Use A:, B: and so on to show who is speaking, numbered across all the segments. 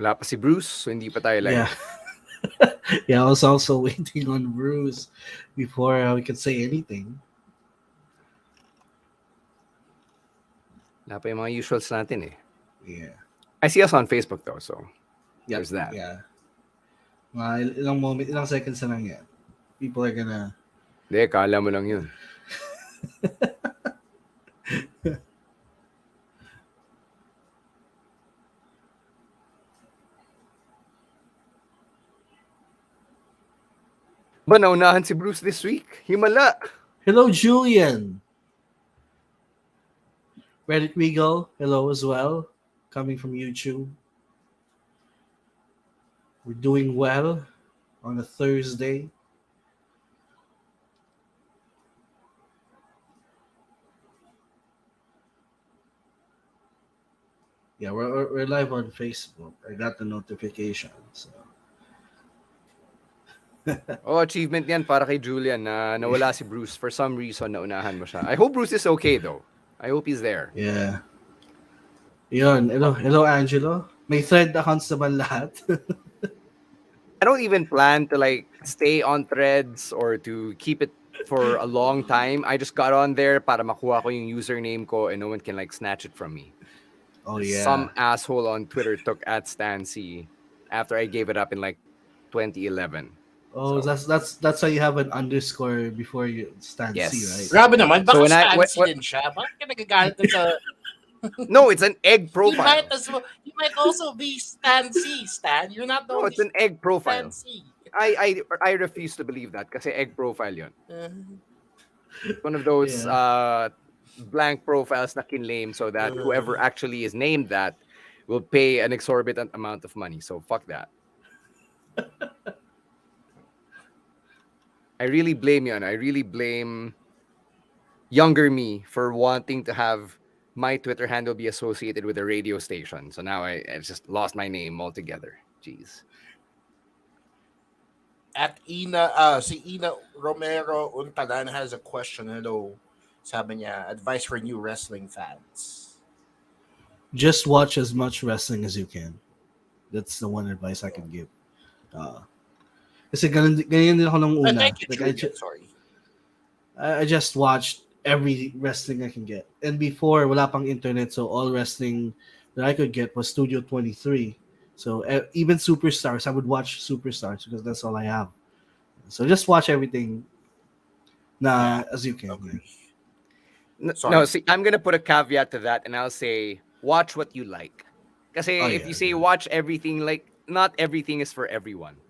A: Wala pa si Bruce, so hindi pa tayo live.
B: Yeah. Yeah, I was also waiting on Bruce before we could say anything.
A: Wala pa yung mga usuals natin eh.
B: Yeah.
A: I see us on Facebook though, so there's that.
B: Yeah. Ilang seconds na lang yan. People are gonna...
A: Hindi, kala mo lang yun. Ba, naunahan si Bruce this week? Himala!
B: Hello, Julian! Reddit Regal, hello as well. Coming from YouTube. We're doing well on a Thursday. Yeah, we're live on Facebook. I got the notification. So.
A: Achievement yan para kay Julian na nawala si Bruce. For some reason, naunahan mo siya. I hope Bruce is okay though. I hope he's there.
B: Yeah. Yun. Hello, Angelo. May thread accounts naman lahat.
A: I don't even plan to like stay on threads or to keep it for a long time. I just got on there para makuha ko yung username ko and no one can like snatch it from me.
B: Oh yeah.
A: Some asshole on Twitter took @Stancy after I gave it up in like 2011.
B: Oh, so that's why you have an underscore before you Stancy,
A: yes.
B: right?
C: Grabe naman,
A: So
C: baka Stancy din siya. Bakit ka nagagalit sa...
A: No, it's an egg profile.
C: You might also be Stancy, Stan. You're not the
A: No, it's an egg profile.
C: Stancy.
A: I refuse to believe that kasi egg profile yun. One of those blank profiles na kinlame so that whoever actually is named that will pay an exorbitant amount of money. So fuck that. I really blame you. I really blame younger me for wanting to have my Twitter handle be associated with a radio station. So now I just lost my name altogether. Jeez.
C: At Ina Romero Untalan has a question. Hello. Sabi niya, advice for new wrestling fans.
B: Just watch as much wrestling as you can. That's the one advice I can give. Kasi ganyan din ako nung una.
C: Thank you, sorry.
B: I just watched every wrestling I can get. And before, wala pang internet, so all wrestling that I could get was Studio 23. So even Superstars, I would watch Superstars because that's all I have. So just watch everything as you can.
C: Okay.
A: No, see, I'm going to put a caveat to that and I'll say, watch what you like. Kasi if you say watch everything, like, not everything is for everyone.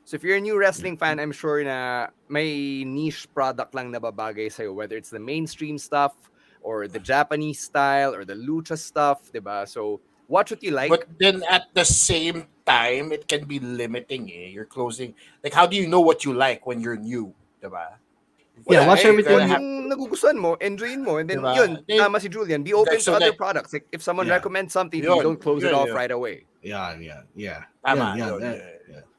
A: So if you're a new wrestling fan, I'm sure na may niche product lang na babagay sa'yo, whether it's the mainstream stuff or the Japanese style or the lucha stuff, diba? So watch what you like.
C: But then at the same time, it can be limiting. You're closing. Like, how do you know what you like when you're new, diba?
B: Yeah, watch everything.
A: Kung nagugustuhan mo, enjoyin mo, and then
C: diba?
A: yun, tama si Julian, be open to other products. Like, if someone recommends something, you don't close it off right away.
B: Yeah.
C: Tama.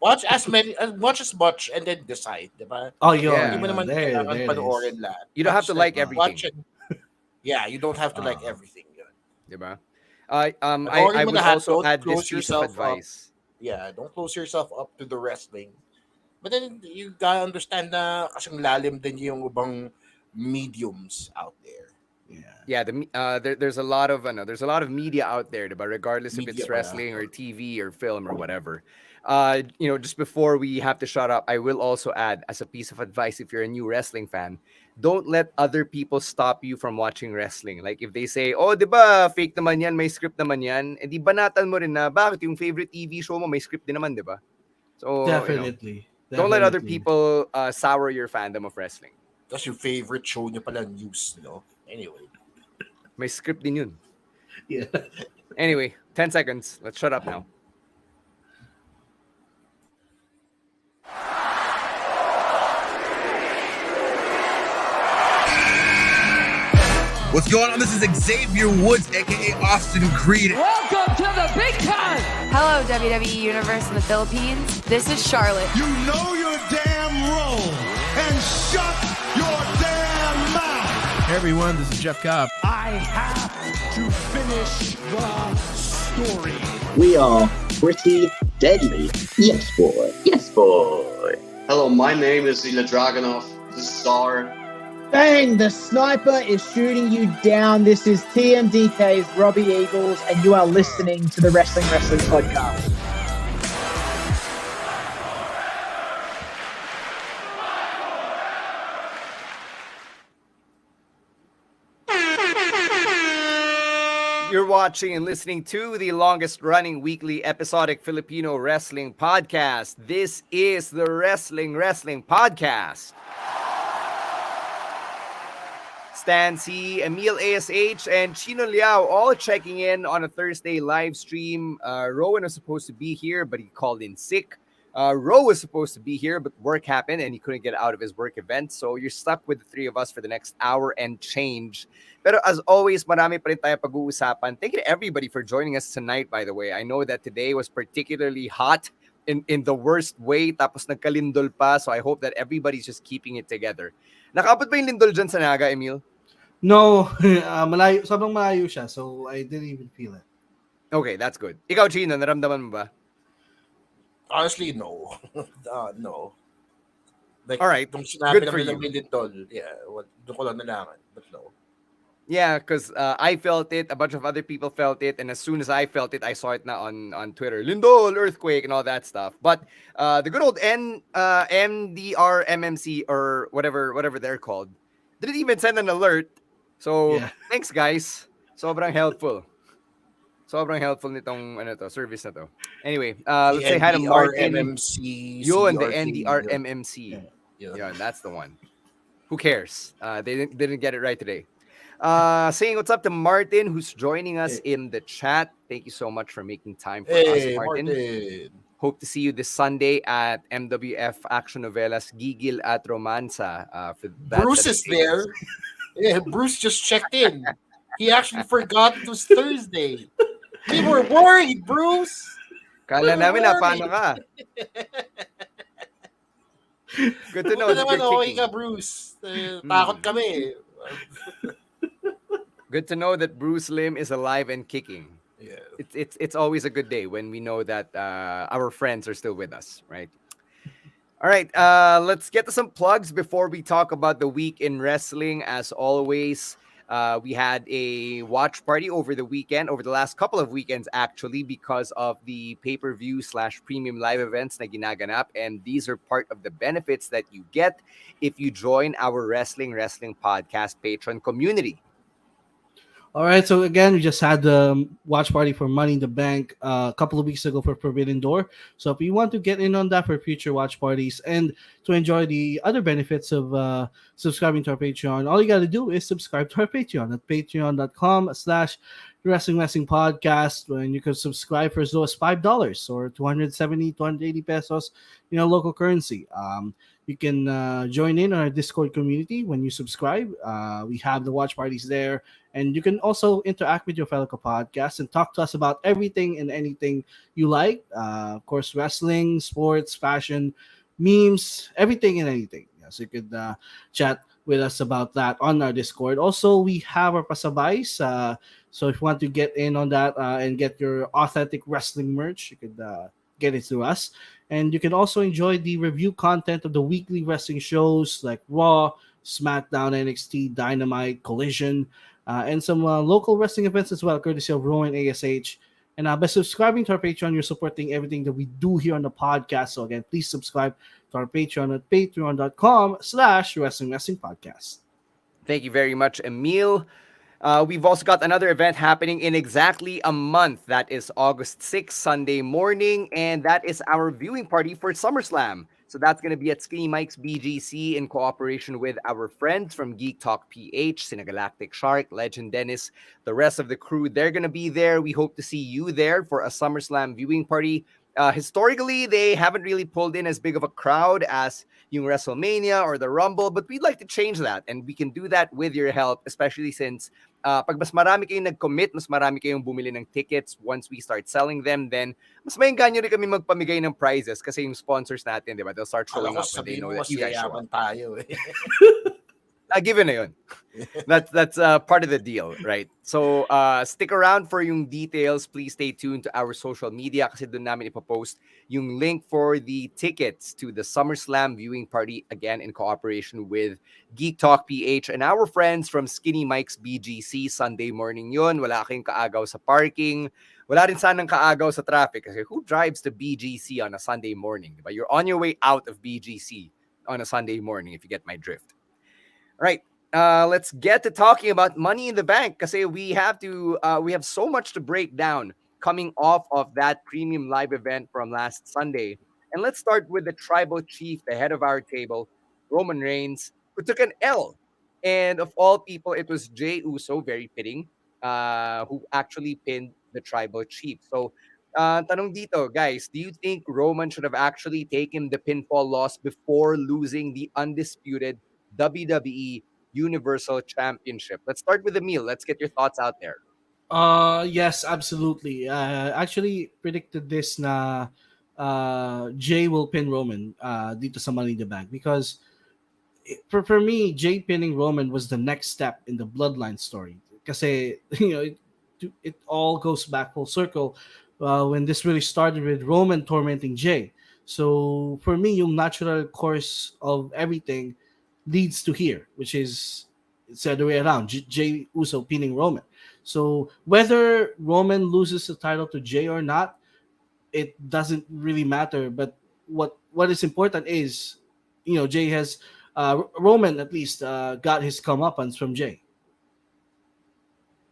C: Watch as much and then decide, diba?
B: Oh, yun.
C: Hindi mo naman kailangan panoorin lahat.
A: You don't have to like everything.
C: You don't have to like everything.
A: Diba? I would also add this piece of advice.
C: Don't close yourself up to the wrestling. But then you gotta understand na kasing lalim din yung ibang mediums out there.
A: There's a lot of media out there, diba? Regardless if it's wrestling or TV or film or whatever. Just before we have to shut up, I will also add as a piece of advice, if you're a new wrestling fan, don't let other people stop you from watching wrestling. Like if they say, oh, diba, fake naman yan, may script naman yan, di banatan mo rin na, bakit yung favorite TV show mo may script din naman, diba? So,
B: Definitely.
A: Don't let other people sour your fandom of wrestling.
C: That's your favorite show niya pala news, no? Anyway.
A: May script din yun.
B: Yeah.
A: Anyway, 10 seconds. Let's shut up now.
D: What's going on? This is Xavier Woods, a.k.a. Austin Creed.
E: Welcome to the big time.
F: Hello, WWE Universe in the Philippines. This is Charlotte.
G: You know your damn role and shut your damn mouth.
H: Hey, everyone. This is Jeff Cobb.
G: I have to finish the story.
B: We all
I: pretty deadly. Yes, boy. Yes, boy.
J: Hello, my name is Ilya Dragunov, the star.
K: Bang! The sniper is shooting you down. This is TMDK's Robbie Eagles, and you are listening to the Wrestling Podcast.
A: You're watching and listening to the longest running weekly episodic Filipino wrestling podcast. This is the Wrestling Podcast. Stan C, Emil ASH, and Chino Liao all checking in on a Thursday live stream. Rowan was supposed to be here, but he called in sick. Ro was supposed to be here, but work happened and he couldn't get out of his work event. So you're stuck with the three of us for the next hour and change. Pero as always, marami pa rin tayo pag-uusapan. Thank you to everybody for joining us tonight, by the way. I know that today was particularly hot in the worst way. Tapos nagkalindol pa. So I hope that everybody's just keeping it together. Nakaabot ba yung lindol dyan sa Naga, Emil?
B: No, malayo, sobrang malayo siya. So I didn't even feel it.
A: Okay, that's good. Ikaw, Chino, naramdaman mo ba?
C: Honestly, no. No. Like,
A: all right.
C: Kung sinabi
A: good for
C: namin
A: you.
C: ng lindol, yeah, doon ko lang nalaman. But no.
A: Yeah, because I felt it, a bunch of other people felt it, and as soon as I felt it, I saw it now on Twitter. Lindol, earthquake, and all that stuff. But the good old MDR, MMC, or whatever they're called, didn't even send an alert. So, thanks, guys. Sobrang helpful. Sobrang helpful nitong service na to. Anyway, let's say hi to Martin.
C: MMC,
A: Yun, the NDR MMC. Yeah, that's the one. Who cares? They didn't get it right today. Saying what's up to Martin, who's joining us in the chat. Thank you so much for making time for us, Martin. Hope to see you this Sunday at MWF Action Novelas Gigil at Romansa. For that
C: Bruce is there. Yeah, Bruce just checked in. He actually forgot it was Thursday. We were worried, Bruce.
A: Kala namin na paano ka. Good to know that you're kicking.
C: Okay ka, Bruce. Takot kami.
A: Good to know that Bruce Lim is alive and kicking.
C: Yeah.
A: It's always a good day when we know that our friends are still with us, right? All right, let's get to some plugs before we talk about the week in wrestling. As always, we had a watch party over the weekend, over the last couple of weekends, actually, because of the pay-per-view / premium live events na ginaganap. And these are part of the benefits that you get if you join our Wrestling Podcast Patreon community.
B: All right, so again, we just had the watch party for Money in the Bank a couple of weeks ago for Forbidden Door. So if you want to get in on that for future watch parties and to enjoy the other benefits of subscribing to our Patreon, all you got to do is subscribe to our Patreon at patreon.com/Wrestling Podcast, and you can subscribe for as low as $5 or 280 pesos in our local currency. You can join in on our Discord community when you subscribe. We have the watch parties there. And you can also interact with your fellow podcasts and talk to us about everything and anything you like. Of course, wrestling, sports, fashion, memes, everything and anything. Yeah, so you could chat with us about that on our Discord. Also, we have our pasabays. So if you want to get in on that and get your authentic wrestling merch, you could get it through us. And you can also enjoy the review content of the weekly wrestling shows like Raw, SmackDown, NXT, Dynamite, Collision, and some local wrestling events as well, courtesy of Rowan ASH. And by subscribing to our Patreon, you're supporting everything that we do here on the podcast. So again, please subscribe to our Patreon at patreon.com/Wrestling Podcast.
A: Thank you very much, Emil. We've also got another event happening in exactly a month. That is August 6th, Sunday morning, and that is our viewing party for SummerSlam. So that's going to be at Skinny Mike's BGC in cooperation with our friends from Geek Talk PH, Cinegalactic Shark, Legend Dennis, the rest of the crew. They're going to be there. We hope to see you there for a SummerSlam viewing party. Historically, they haven't really pulled in as big of a crowd as yung WrestleMania or the Rumble, but we'd like to change that, and we can do that with your help, especially since pag mas marami kayong nag-commit, mas marami kayong bumili ng tickets once we start selling them, then mas maingganyo rin kami magpamigay ng prizes kasi yung sponsors natin, di ba? They'll start showing up when they know that you guys show up.
C: Tayo, eh.
A: Given na yun. That's part of the deal, right? So stick around for yung details. Please stay tuned to our social media kasi doon namin ipopost yung link for the tickets to the SummerSlam viewing party, again in cooperation with Geek Talk PH and our friends from Skinny Mike's BGC. Sunday morning yun. Wala kayong kaagaw sa parking. Wala rin sanang kaagaw sa traffic kasi who drives to BGC on a Sunday morning? Diba? You're on your way out of BGC on a Sunday morning, if you get my drift. All right. Let's get to talking about Money in the Bank because we have so much to break down coming off of that premium live event from last Sunday. And let's start with the tribal chief, the head of our table, Roman Reigns, who took an L. And of all people, it was Jey Uso, very fitting, who actually pinned the tribal chief. So, tanong dito, guys, do you think Roman should have actually taken the pinfall loss before losing the undisputed WWE Universal Championship? Let's start with Emil. Let's get your thoughts out there.
B: Yes, absolutely. Actually predicted this na Jay will pin Roman dito sa Money in the Bank because for me, Jay pinning Roman was the next step in the bloodline story. Kasi, it all goes back full circle when this really started with Roman tormenting Jay. So for me, yung natural course of everything leads to here, which is it's the other way around. Jay Uso pinning Roman. So whether Roman loses the title to Jay or not, it doesn't really matter. But what is important is, Jay has Roman at least got his comeuppance from Jay.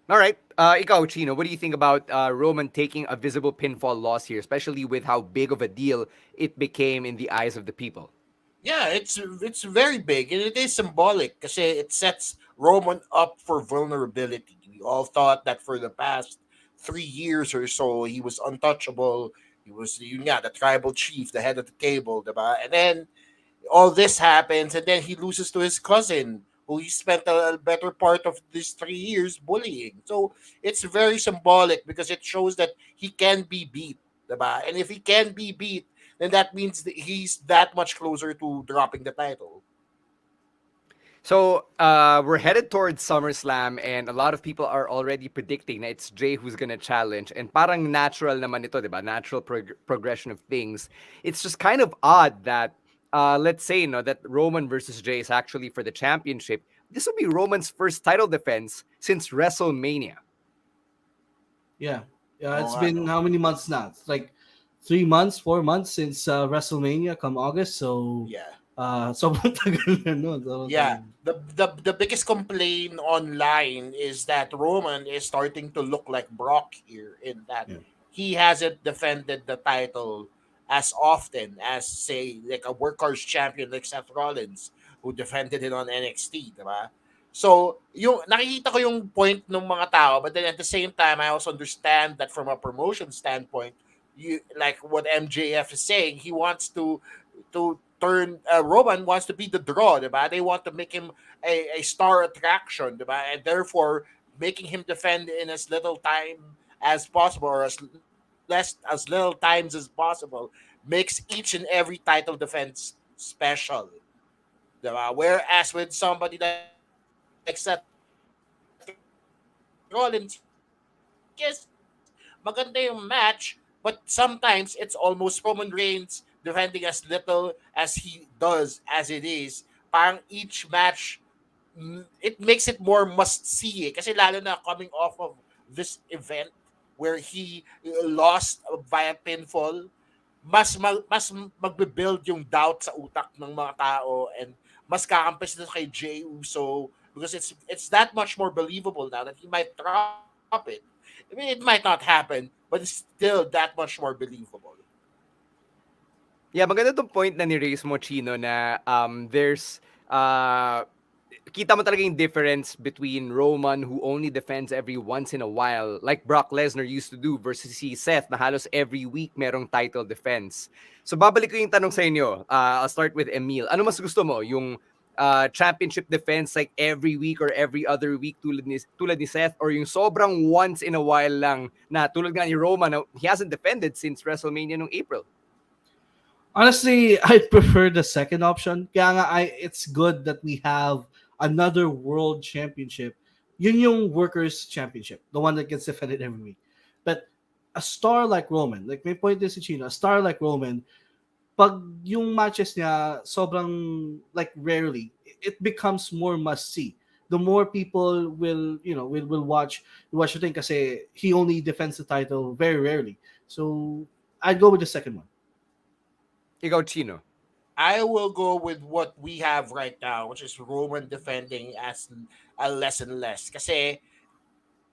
A: All right. Ikaw, Chino, what do you think about Roman taking a visible pinfall loss here, especially with how big of a deal it became in the eyes of the people?
C: Yeah, it's very big and it is symbolic kasi it sets Roman up for vulnerability. We all thought that for the past 3 years or so, he was untouchable. He was the tribal chief, the head of the table, diba? And then all this happens and then he loses to his cousin, who he spent a better part of these 3 years bullying. So it's very symbolic because it shows that he can be beat, diba? And if he can be beat, then that means that he's that much closer to dropping the title.
A: So we're headed towards SummerSlam and a lot of people are already predicting that it's Jay who's gonna challenge. And parang natural naman ito, diba? Natural progression of things. It's just kind of odd that, let's say, that Roman versus Jay is actually for the championship. This will be Roman's first title defense since WrestleMania.
B: Yeah. It's been how many months now? It's like 3 months, 4 months since WrestleMania come August. So
C: yeah.
B: Sobrang tagal na, no?
C: Yeah. The biggest complaint online is that Roman is starting to look like Brock here in that he hasn't defended the title as often as, say, like a workhorse champion like Seth Rollins who defended it on NXT, diba? So, nakikita ko yung point ng mga tao, but then at the same time, I also understand that from a promotion standpoint, like what MJF is saying, he wants to turn Roman wants to be the draw, diba? They want to make him a star attraction, diba? And therefore making him defend in as little time as possible or as little times as possible makes each and every title defense special, diba? Whereas with somebody like Seth Rollins, yes, maganda yung match, but sometimes it's almost Roman Reigns defending as little as he does as it is. Parang each match, it makes it more must-see. Kasi lalo na coming off of this event where he lost via pinfall, mas magbe-build yung doubt sa utak ng mga tao and mas kakampis na kay Jey Uso because it's that much more believable now that he might drop it. I mean, it might not happen, but it's still that much more believable.
A: Yeah, maganda tong point na ni-raise mo, Chino, na there's kita mo talaga yung difference between Roman, who only defends every once in a while, like Brock Lesnar used to do, versus si Seth, na halos every week merong title defense. So babalik ko yung tanong sa inyo. I'll start with Emil. Ano mas gusto mo? Yung championship defense like every week or every other week tulad ni Seth, or yung sobrang once in a while lang na tulad nga ni Roman, he hasn't defended since WrestleMania noong April?
B: Honestly, I prefer the second option. Kaya nga, it's good that we have another world championship, yun yung workers championship, the one that gets defended every week. But a star like Roman, like may point din si Chino, a star like Roman, pag yung matches niya sobrang like rarely, it becomes more must see. The more people will, will watch the thing kasi he only defends the title very rarely. So I'd go with the second one.
A: Ikaw, Chino.
C: I will go with what we have right now, which is Roman defending as a less and less. Kasi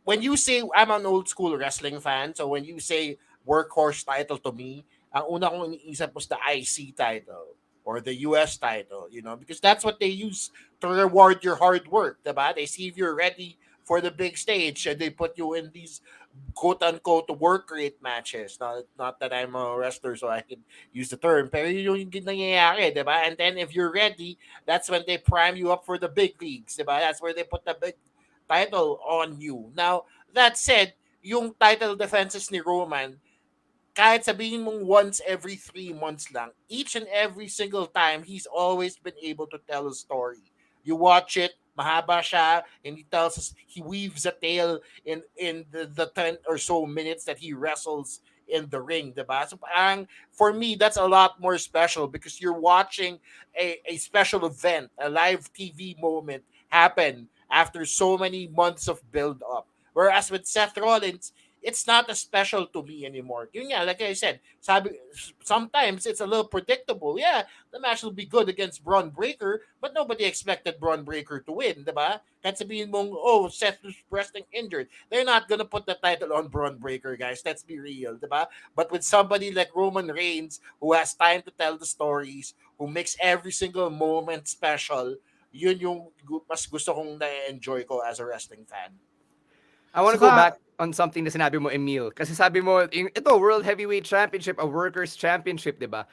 C: when you say, I'm an old school wrestling fan, so when you say workhorse title to me, ang una kong iniisip was the IC title or the US title, because that's what they use to reward your hard work, diba? They see if you're ready for the big stage and they put you in these quote-unquote work rate matches. Not that I'm a wrestler so I can use the term, pero yun yung nangyayari, diba? And then if you're ready, that's when they prime you up for the big leagues, diba? That's where they put the big title on you. Now, that said, yung title defenses ni Roman, kahit sabihin mong once every 3 months lang, each and every single time, he's always been able to tell a story. You watch it, mahaba siya, and he tells us, he weaves a tale in the 10 or so minutes that he wrestles in the ring, diba? So for me, that's a lot more special because you're watching a special event, a live TV moment happen after so many months of build-up. Whereas with Seth Rollins, it's not as special to me anymore. Yun nga, like I said, sometimes it's a little predictable. Yeah, the match will be good against Braun Breaker, but nobody expected Braun Breaker to win, diba? Kahit sabihin mong, Seth was wrestling injured. They're not gonna put the title on Braun Breaker, guys. Let's be real, diba? But with somebody like Roman Reigns, who has time to tell the stories, who makes every single moment special, yun yung mas gusto kong na-enjoy ko as a wrestling fan.
A: I want to go back on something na sinabi mo, Emil. Kasi sabi mo, ito, World Heavyweight Championship, a Workers' Championship, di ba?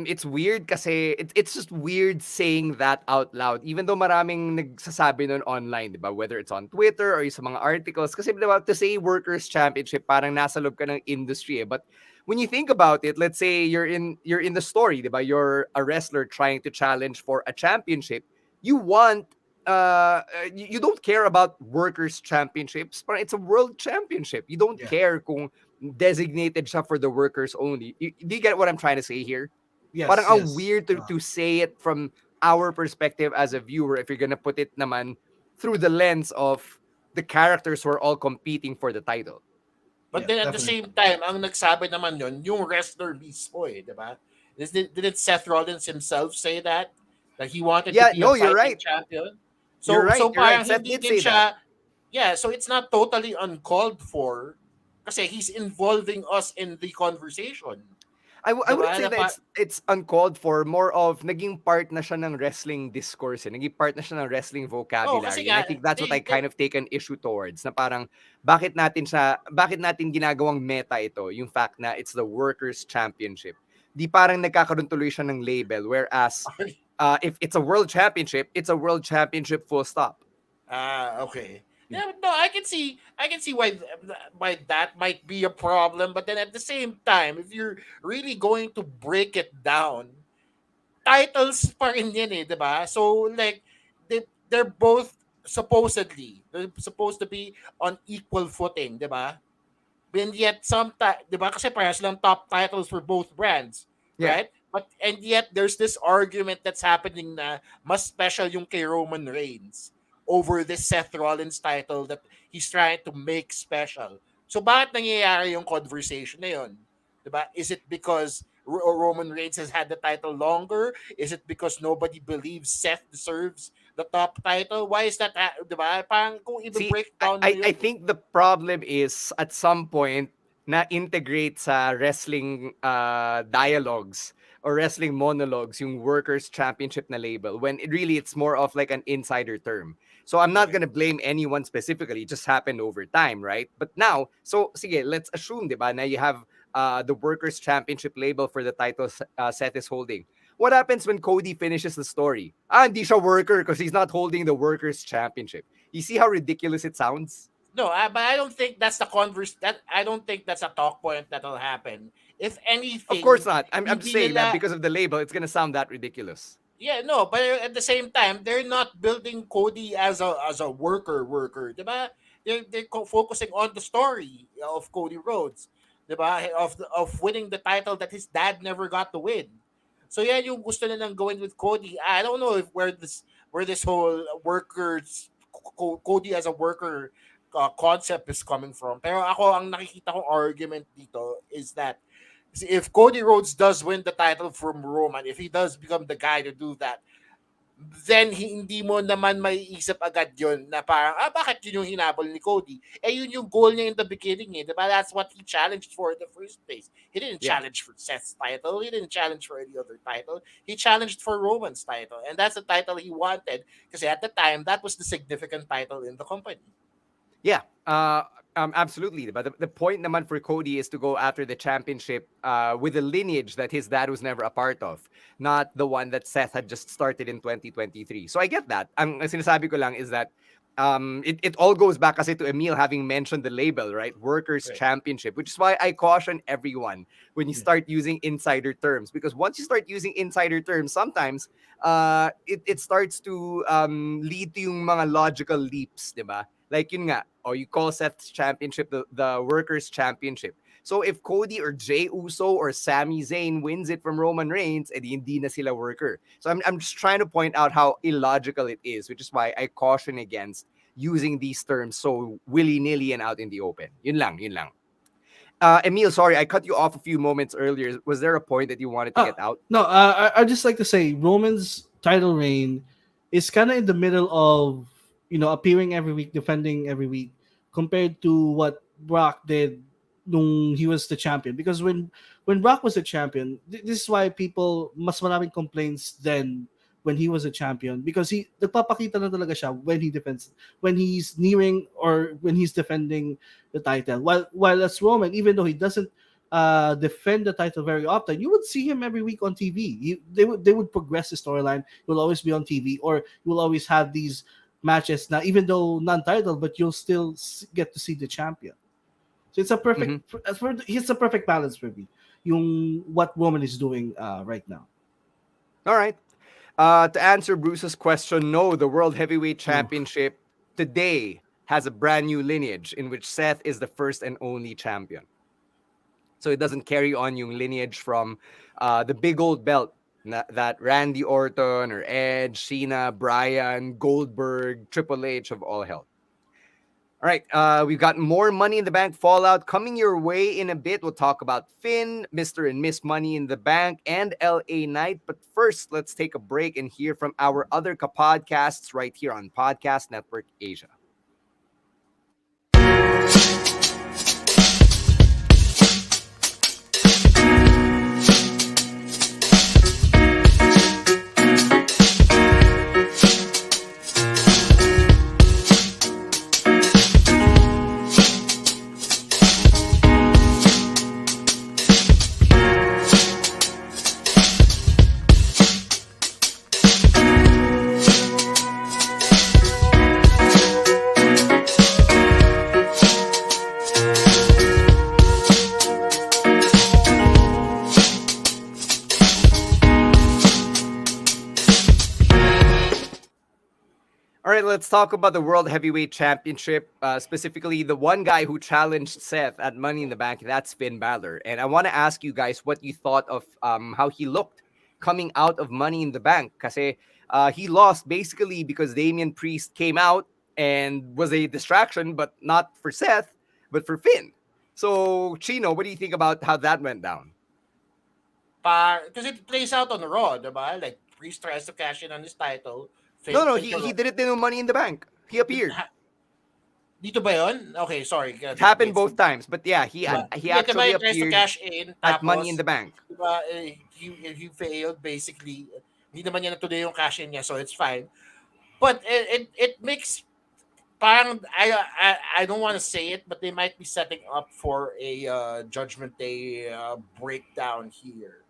A: It's weird kasi it's just weird saying that out loud. Even though maraming nagsasabi nun online, di ba? Whether it's on Twitter or sa mga articles. Kasi di ba, to say Workers' Championship, parang nasa loob ka ng industry eh. But when you think about it, let's say you're in the story, di ba? You're a wrestler trying to challenge for a championship. You want you don't care about workers championships, but it's a world championship. You don't care kung designated siya for the workers only. Do you get what I'm trying to say here?
B: Yes,
A: Parang ang weird to say it from our perspective as a viewer if you're gonna put it naman through the lens of the characters who are all competing for the title.
C: But then at the same time, ang nagsabi naman yun, yung wrestler mismo eh, diba? Didn't Seth Rollins himself say that? That he wanted to be a fighting champion? So,
A: you're right.
C: So parang
A: Seth
C: hindi
A: did
C: din
A: say
C: siya,
A: that.
C: so it's not totally uncalled for kasi he's involving us in the conversation.
A: I wouldn't say that it's uncalled for. More of naging part na siya ng wrestling discourse. Naging part na siya ng wrestling vocabulary. And I think that's what I kind of take an issue towards. Na parang, bakit natin ginagawang meta ito? Yung fact na it's the Workers' Championship. Di parang nagkakaroon tuloy siya ng label. Whereas, if it's a world championship, it's a world championship full stop.
C: Okay. Yeah, but no, I can see why that might be a problem. But then at the same time, if you're really going to break it down, titles pa rin yan eh, diba? So like they're both supposed to be on equal footing, diba? And yet diba? Kasi parehas lang top titles for both brands, right? And yet there's this argument that's happening na mas special yung kay Roman Reigns over this Seth Rollins title that he's trying to make special. So bakit nangyayari yung conversation na yun? Diba? Is it because Roman Reigns has had the title longer? Is it because nobody believes Seth deserves the top title? Why is that? Diba? Parang kung i-break down
A: I think the problem is at some point na integrate sa wrestling dialogues or wrestling monologues yung Workers' Championship na label when it's more of like an insider term. So I'm not gonna blame anyone specifically. It just happened over time, right? But now, so sige, let's assume, diba, na you have the Workers' Championship label for the title Seth is holding. What happens when Cody finishes the story? Hindi siya worker because he's not holding the Workers' Championship. You see how ridiculous it sounds?
C: No, but I don't think that's I don't think that's a talk point that'll happen. If anything,
A: of course not. I'm just saying that because of the label, it's gonna sound that ridiculous.
C: Yeah, no, but at the same time, they're not building Cody as a worker, diba? They're focusing on the story of Cody Rhodes, diba? Of winning the title that his dad never got to win. So yeah, yung gusto nilang going with Cody. I don't know if where this whole Cody as a worker concept is coming from. Pero ako ang nakikita kong argument dito is that if Cody Rhodes does win the title from Roman, if he does become the guy to do that, then hindi mo naman maiisip agad yun na parang, bakit yun yung hinabol ni Cody? Yun yung goal niya in the beginning eh. Diba? That's what he challenged for in the first place. He didn't challenge for Seth's title. He didn't challenge for any other title. He challenged for Roman's title. And that's the title he wanted kasi at the time, that was the significant title in the company.
A: Yeah, absolutely. But the point naman for Cody is to go after the championship with a lineage that his dad was never a part of, not the one that Seth had just started in 2023. So I get that. Ang sinasabi ko lang is that it all goes back kasi to Emil having mentioned the label, right? Workers' Championship, which is why I caution everyone when you start using insider terms. Because once you start using insider terms, sometimes it starts to lead to yung mga logical leaps, diba? Like yun nga, you call Seth's championship the Workers' Championship. So if Cody or Jey Uso or Sami Zayn wins it from Roman Reigns, edi hindi na sila worker. So I'm just trying to point out how illogical it is, which is why I caution against using these terms so willy-nilly and out in the open. Yun lang. Emil, sorry, I cut you off a few moments earlier. Was there a point that you wanted to get out?
B: No, I'd just like to say Roman's title reign is kind of in the middle of, appearing every week, defending every week, compared to what Brock did nung he was the champion. Because when Brock was the champion, this is why people mas maraming complaints then when he was a champion, because he nagpapakita na talaga siya when he's nearing or when he's defending the title. While as Roman, even though he doesn't defend the title very often, you would see him every week on TV. They would progress the storyline. He will always be on TV, or you will always have these matches now, even though non-title, but you'll still get to see the champion. So it's a perfect, it's a perfect balance for me. Yung what Roman is doing right now.
A: All right. To answer Bruce's question, no, the World Heavyweight Championship today has a brand new lineage in which Seth is the first and only champion. So it doesn't carry on yung lineage from the big old belt that Randy Orton or Edge, Cena, Bryan, Goldberg, Triple H have all held. All right, we've got more Money in the Bank Fallout coming your way in a bit. We'll talk about Finn, Mr. and Miss Money in the Bank, and LA Knight. But first, let's take a break and hear from our other podcasts right here on Podcast Network Asia. Let's talk about the World Heavyweight Championship, specifically the one guy who challenged Seth at Money in the Bank. That's Finn Balor. And I want to ask you guys what you thought of how he looked coming out of Money in the Bank. Kasi he lost basically because Damian Priest came out and was a distraction, but not for Seth, but for Finn. So, Chino, what do you think about how that went down?
C: Because it plays out on the Raw, diba? Like, Priest tries to cash in on his title.
A: No, he did it in Money in the Bank. He appeared.
C: Dito ba yun? Okay, sorry.
A: It happened both times. But yeah, he actually appeared
C: to cash in,
A: at Money in the Bank.
C: Diba, he failed, basically. Hindi naman niya natuloy yung cash in niya, so it's fine. But it makes, parang, I don't want to say it, but they might be setting up for a Judgment Day breakdown here.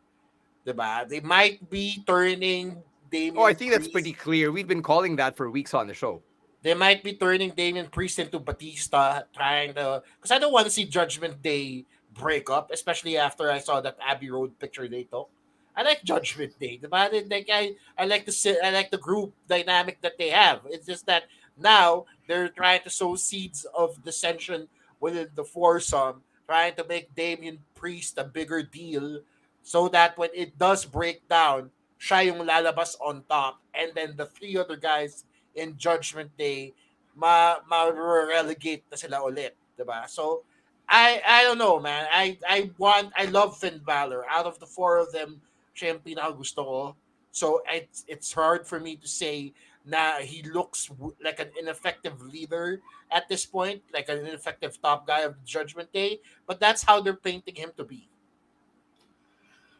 C: Diba? They might be turning Damian
A: I think that's pretty clear. We've been calling that for weeks on the show.
C: They might be turning Damian Priest into Batista, trying to... Because I don't want to see Judgment Day break up, especially after I saw that Abbey Road picture they took. I like Judgment Day. Diba? Like I like I like the group dynamic that they have. It's just that now they're trying to sow seeds of dissension within the foursome, trying to make Damian Priest a bigger deal so that when it does break down, siya yung lalabas on top, and then the three other guys in Judgment Day ma-relegate na sila ulit, diba? So I don't know, man. I love Finn Balor. Out of the four of them, siya yung pinakagusto ko. So it's hard for me to say na he looks like an ineffective leader at this point, like an ineffective top guy of Judgment Day. But that's how they're painting him to be.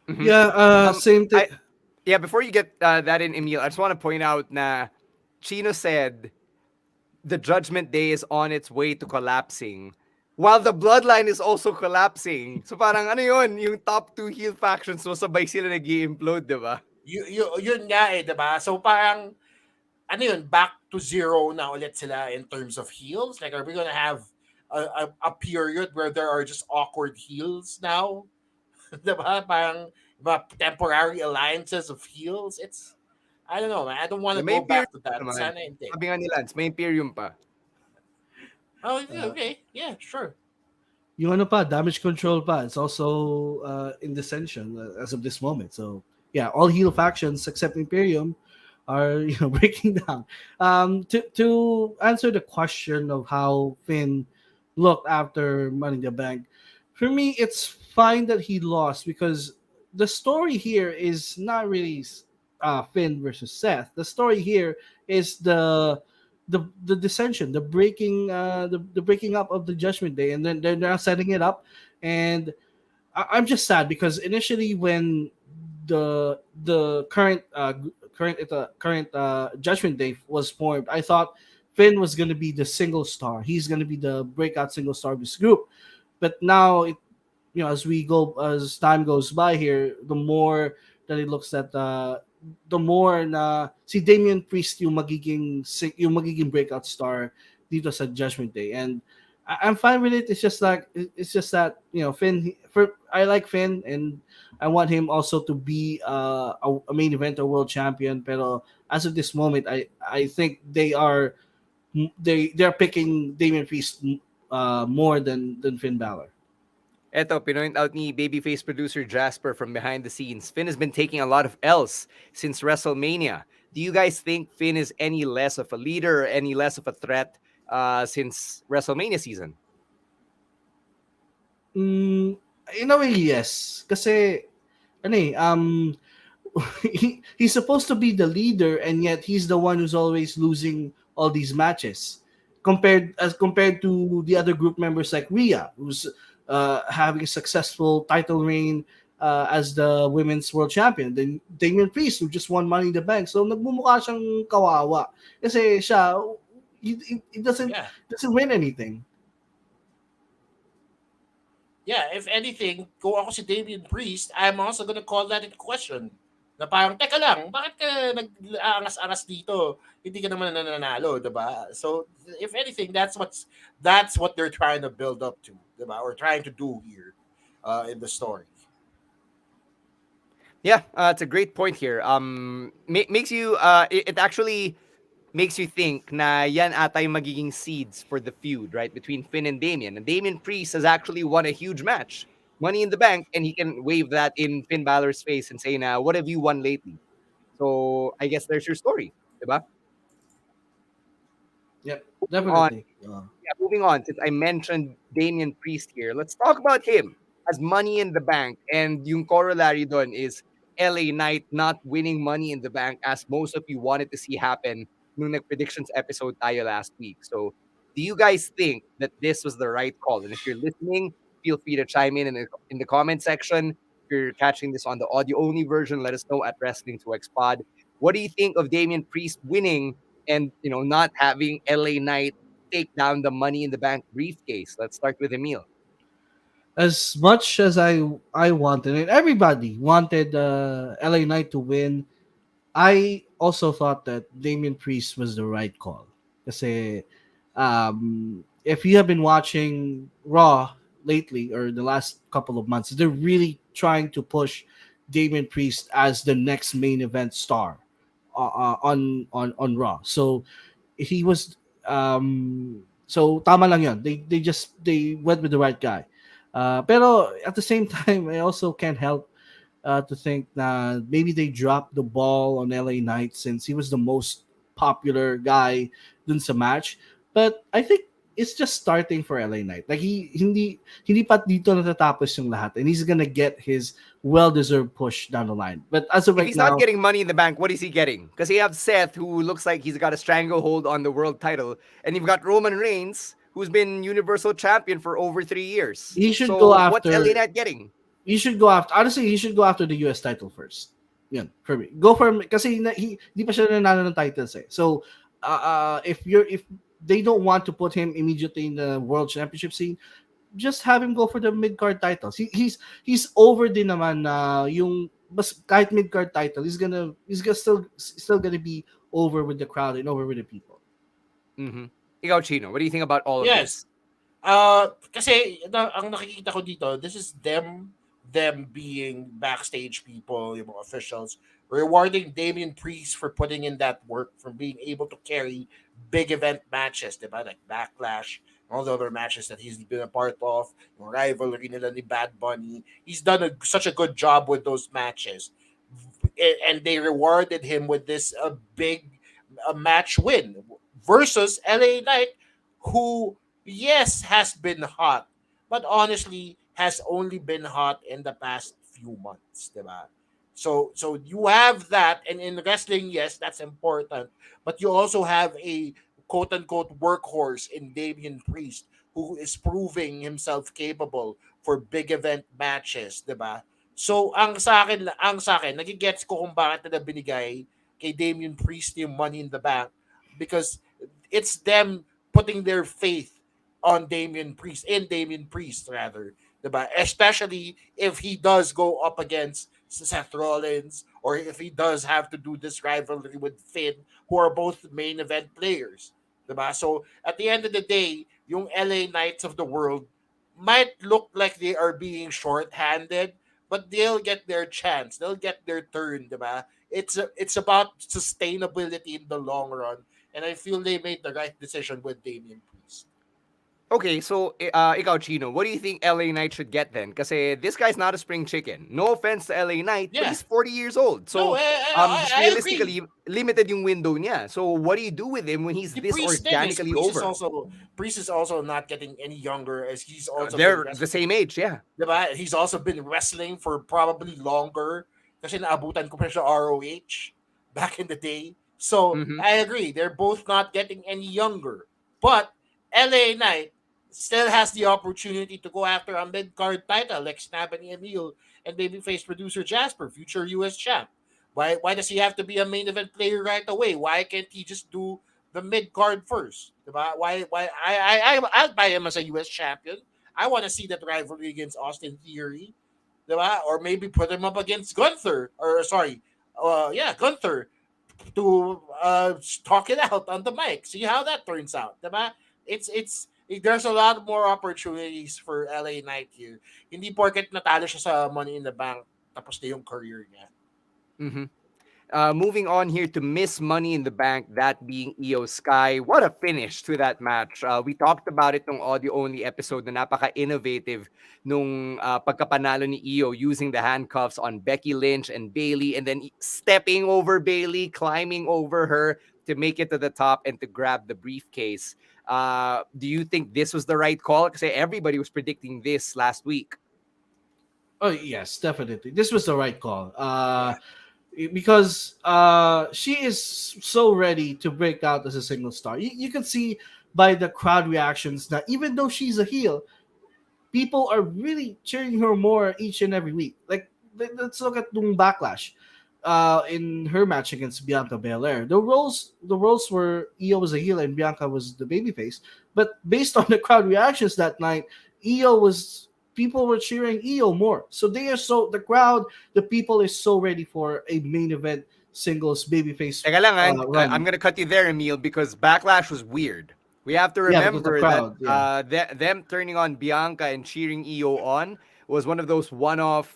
A: Mhm.
B: Yeah, same thing.
A: Yeah, before you get that in, Emil, I just want to point out na Chino said the Judgment Day is on its way to collapsing, while the Bloodline is also collapsing. So parang ano yun, yung top two heel factions mo sabay sila nag-i-implode, di ba?
C: Yun nga eh, diba? So parang, ano yun, back to zero na ulit sila in terms of heels? Like, are we gonna have a period where there are just awkward heels now? Diba? Parang temporary alliances of heels. It's, I don't know, man. I don't want to
A: May
C: go back to
A: Imperium
C: that.
A: naman.
C: Sana hindi.
A: Sabi nga ni Lance, may Imperium pa.
C: Oh, okay. Yeah, sure.
B: Yung ano pa, damage control pa. It's also in dissension as of this moment. So yeah, all heel factions except Imperium are breaking down. To answer the question of how Finn looked after Money in the Bank, for me it's fine that he lost because the story here is not really Finn versus Seth. The story here is the dissension, the breaking the breaking up of the Judgment Day, and then they're now setting it up. And I'm just sad because initially when the current Judgment Day was formed, I thought Finn was going to be the single star. He's going to be the breakout single star of this group. But now as time goes by here, the more that it looks at the more na si Damian Priest yung magiging breakout star dito sa Judgment Day. And I'm fine with it. It's just that Finn. I like Finn, and I want him also to be a main event or world champion. Pero as of this moment, I think they're picking Damian Priest more than Finn Balor.
A: Eto, pinoint out ni babyface producer Jasper from behind the scenes. Finn has been taking a lot of L's since WrestleMania. Do you guys think Finn is any less of a leader or any less of a threat since WrestleMania season?
B: In a way, yes. Kasi, he's supposed to be the leader, and yet he's the one who's always losing all these matches. Compared to the other group members like Rhea, who's having a successful title reign as the women's world champion. Then Damian Priest, who just won Money in the Bank. So nagmumukha siyang kawawa. Kasi siya, he doesn't win anything.
C: Yeah, if anything, kung ako si Damian Priest, I'm also gonna call that into question. Na parang, teka lang, bakit ka nag-aangas-angas dito? Hindi ka naman nananalo, diba? So, if anything, that's what they're trying to build up to, diba? Or trying to do here in the story.
A: Yeah, it's a great point here. Makes you, it actually makes you think na yan ata yung magiging seeds for the feud, right? Between Finn and Damian. And Damian Priest has actually won a huge match. Money in the Bank, and he can wave that in Finn Balor's face and say, "Now, what have you won lately?" So I guess there's your story, diba?
B: Yep, definitely.
A: Moving on, since I mentioned Damian Priest here, let's talk about him as Money in the Bank. And yung corollary doon is LA Knight not winning Money in the Bank, as most of you wanted to see happen nung nag-predictions episode tayo last week. So do you guys think that this was the right call? And if you're listening, feel free to chime in the comment section. If you're catching this on the audio-only version, let us know at Wrestling 2X Pod. What do you think of Damian Priest winning and not having LA Knight take down the Money in the Bank briefcase? Let's start with Emil.
B: As much as I wanted it, everybody wanted LA Knight to win. I also thought that Damian Priest was the right call. Kasi if you have been watching Raw lately or the last couple of months, they're really trying to push Damian Priest as the next main event star on Raw. So he was so tama lang yun. They went with the right guy. Pero at the same time, I also can't help to think that maybe they dropped the ball on LA Knight since he was the most popular guy dun sa match. But I think it's just starting for LA Knight. Like hindi pa dito natatapos yung lahat, and he's gonna get his well-deserved push down the line. But as of
A: If
B: right
A: he's
B: now,
A: not getting Money in the Bank, what is he getting? Because you have Seth, who looks like he's got a stranglehold on the world title, and you've got Roman Reigns, who's been Universal Champion for over 3 years.
B: he should
A: So
B: go
A: what's
B: after.
A: LA Knight getting?
B: You should go after. Honestly, he should go after the US title first. Yun, for me. Go for him kasi hindi pa siya nanalo ng titles eh. So if they don't want to put him immediately in the world championship scene, just have him go for the mid-card titles. He's over din naman na yung kahit mid-card title, he's gonna still gonna be over with the crowd and over with the people.
A: Mm-hmm. Ikaw, Chino, what do you think about all of this?
C: Kasi ang nakikita ko dito, this is them being backstage people, yung mga officials, rewarding Damian Priest for putting in that work, for being able to carry big event matches, diba? Like Backlash, all the other matches that he's been a part of, yung rivalry nila ni Bad Bunny. He's done such a good job with those matches. And they rewarded him with this big match win versus LA Knight, who, yes, has been hot, but honestly has only been hot in the past few months, diba? So you have that, and in wrestling, yes, that's important, but you also have a quote-unquote workhorse in Damian Priest, who is proving himself capable for big event matches, diba? So ang sa akin, nagigets ko kung bakit nila binigay kay Damian Priest yung Money in the Bank, because it's them putting their faith on Damian Priest, rather, diba? Especially if he does go up against Seth Rollins, or if he does have to do this rivalry with Finn, who are both main event players, diba? So at the end of the day, yung LA Knights of the world might look like they are being short-handed, but they'll get their chance, they'll get their turn, diba? It's about sustainability in the long run, and I feel they made the right decision with Damian Priest.
A: Okay, so ikaw, Chino, what do you think LA Knight should get then? Kasi this guy's not a spring chicken. No offense to LA Knight, but he's 40 years old. So realistically, limited yung window niya. So what do you do with him when he's this organically over?
C: Priest is also not getting any younger, as he's also
A: they're the same age, yeah.
C: Diba? He's also been wrestling for probably longer kasi naabutan ko pa siya ROH back in the day. So I agree, they're both not getting any younger. But LA Knight still has the opportunity to go after a mid-card title like Snabany Emil and babyface producer Jasper, future US champ. Why does he have to be a main event player right away? Why can't he just do the mid-card first? Diba? I'll buy him as a US champion. I want to see that rivalry against Austin Theory. Diba? Or maybe put him up against Gunther. Gunther, to talk it out on the mic. See how that turns out. Diba? There's a lot more opportunities for LA Knight here. Hindi porket natalo siya sa Money in the Bank, tapos na yung career niya.
A: Moving on here to Miss Money in the Bank, that being Io Sky. What a finish to that match. We talked about it nung audio-only episode na napaka-innovative nung pagkapanalo ni Io using the handcuffs on Becky Lynch and Bayley, and then stepping over Bayley, climbing over her to make it to the top and to grab the briefcase. Do you think this was the right call? Because everybody was predicting this last week.
B: Oh, yes, definitely. This was the right call. Because she is so ready to break out as a single star. You can see by the crowd reactions that even though she's a heel, people are really cheering her more each and every week. Like, let's look at the Backlash. In her match against Bianca Belair, the roles were Io was a heel and Bianca was the babyface. But based on the crowd reactions that night, people were cheering Io more. So the people is so ready for a main event singles babyface.
A: Teka lang, I'm gonna cut you there, Emil, because Backlash was weird. We have to
B: Yeah, because the
A: remember
B: crowd,
A: that them turning on Bianca and cheering Io on was one of those one-off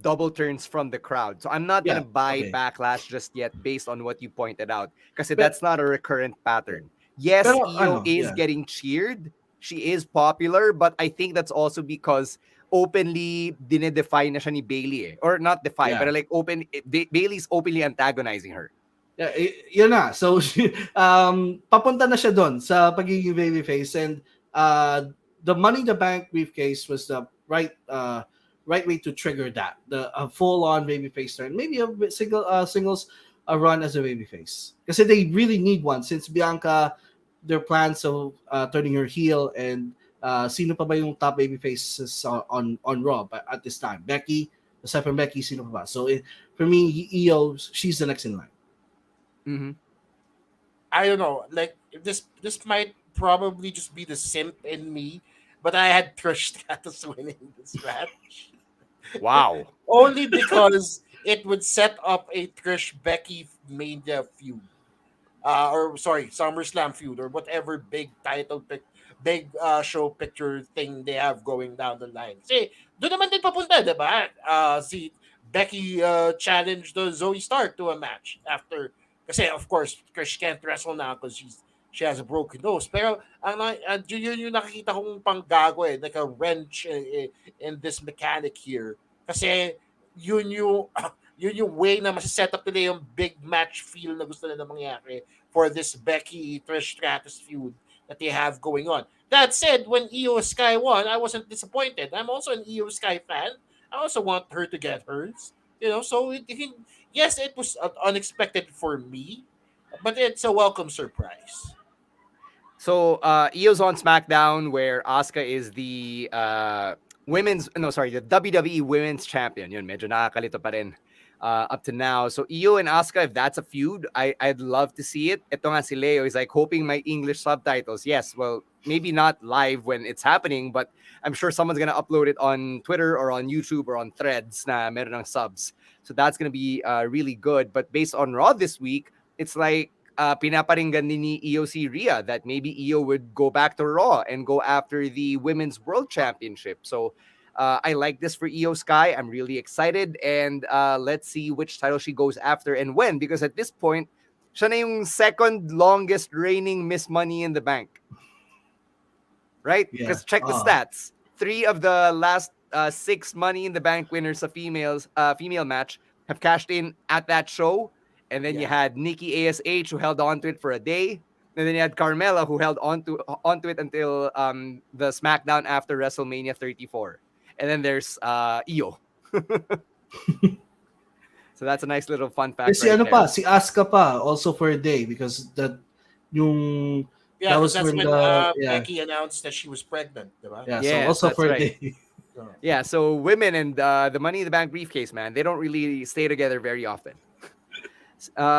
A: double turns from the crowd. So I'm not gonna buy backlash just yet based on what you pointed out, because that's not a recurrent pattern. Yes,
B: Pero,
A: Io is getting cheered. She is popular, but I think that's also because openly dinedefy na siya ni Bailey or not defy, but like Bailey's openly antagonizing her.
B: Yeah, yun na. So, papunta na siya doon sa pagiging babyface, and the Money in the Bank briefcase was the right way to trigger that, the full-on babyface turn. Maybe a singles run as a babyface, kasi they really need one since Bianca, their plans of turning her heel, and sino pa ba yung top babyfaces on Raw at this time? Becky, aside from Becky, sino pa ba? So for me, Io, she's the next in line.
A: Mm-hmm.
C: I don't know. Like this might probably just be the simp in me, but I had Trish Stratus winning this match.
A: Wow.
C: Only because it would set up a Trish Becky Mania feud. Or sorry, SummerSlam feud, or whatever big show picture thing they have going down the line. Kasi doon naman din papunta, diba? Si Becky challenged Zoe Stark to a match after. Kasi of course, Trish can't wrestle now because she has a broken nose. Pero yun yung nakikita kong panggago like a wrench in this mechanic here. Kasi yun yung way na set up nila yung big match feel na gusto nila mangyari for this Becky Trish Stratus feud that they have going on. That said, when Io Sky won, I wasn't disappointed. I'm also an Io Sky fan. I also want her to get hers. So yes, it was unexpected for me, but it's a welcome surprise.
A: So Io's on SmackDown, where Asuka is the the WWE Women's Champion. Yun, medyo nakakalito pa rin up to now. So Io and Asuka, if that's a feud, I'd love to see it. Ito nga si Leo is like hoping my English subtitles. Yes, well, maybe not live when it's happening, but I'm sure someone's gonna upload it on Twitter or on YouTube or on Threads na meron ng subs. So that's gonna be really good. But based on Raw this week, it's like pinaparinggan ni Io si Rhea that maybe Io would go back to Raw and go after the Women's World Championship. So I like this for Io Sky. I'm really excited, and let's see which title she goes after and when, because at this point, siya na yung second longest reigning Miss Money in the Bank. Right? Because check the stats. 3 of the last 6 Money in the Bank winners sa female match have cashed in at that show. And then you had Nikki ASH, who held on to it for a day. And then you had Carmella, who held onto it until the SmackDown after WrestleMania 34. And then there's Io. So that's a nice little fun fact.
B: Si Asuka pa, also for a day, because that was
C: that's when Becky announced that she was pregnant, right?
B: Yeah, so also for a day.
A: Yeah, so women and the Money in the Bank briefcase, man, they don't really stay together very often.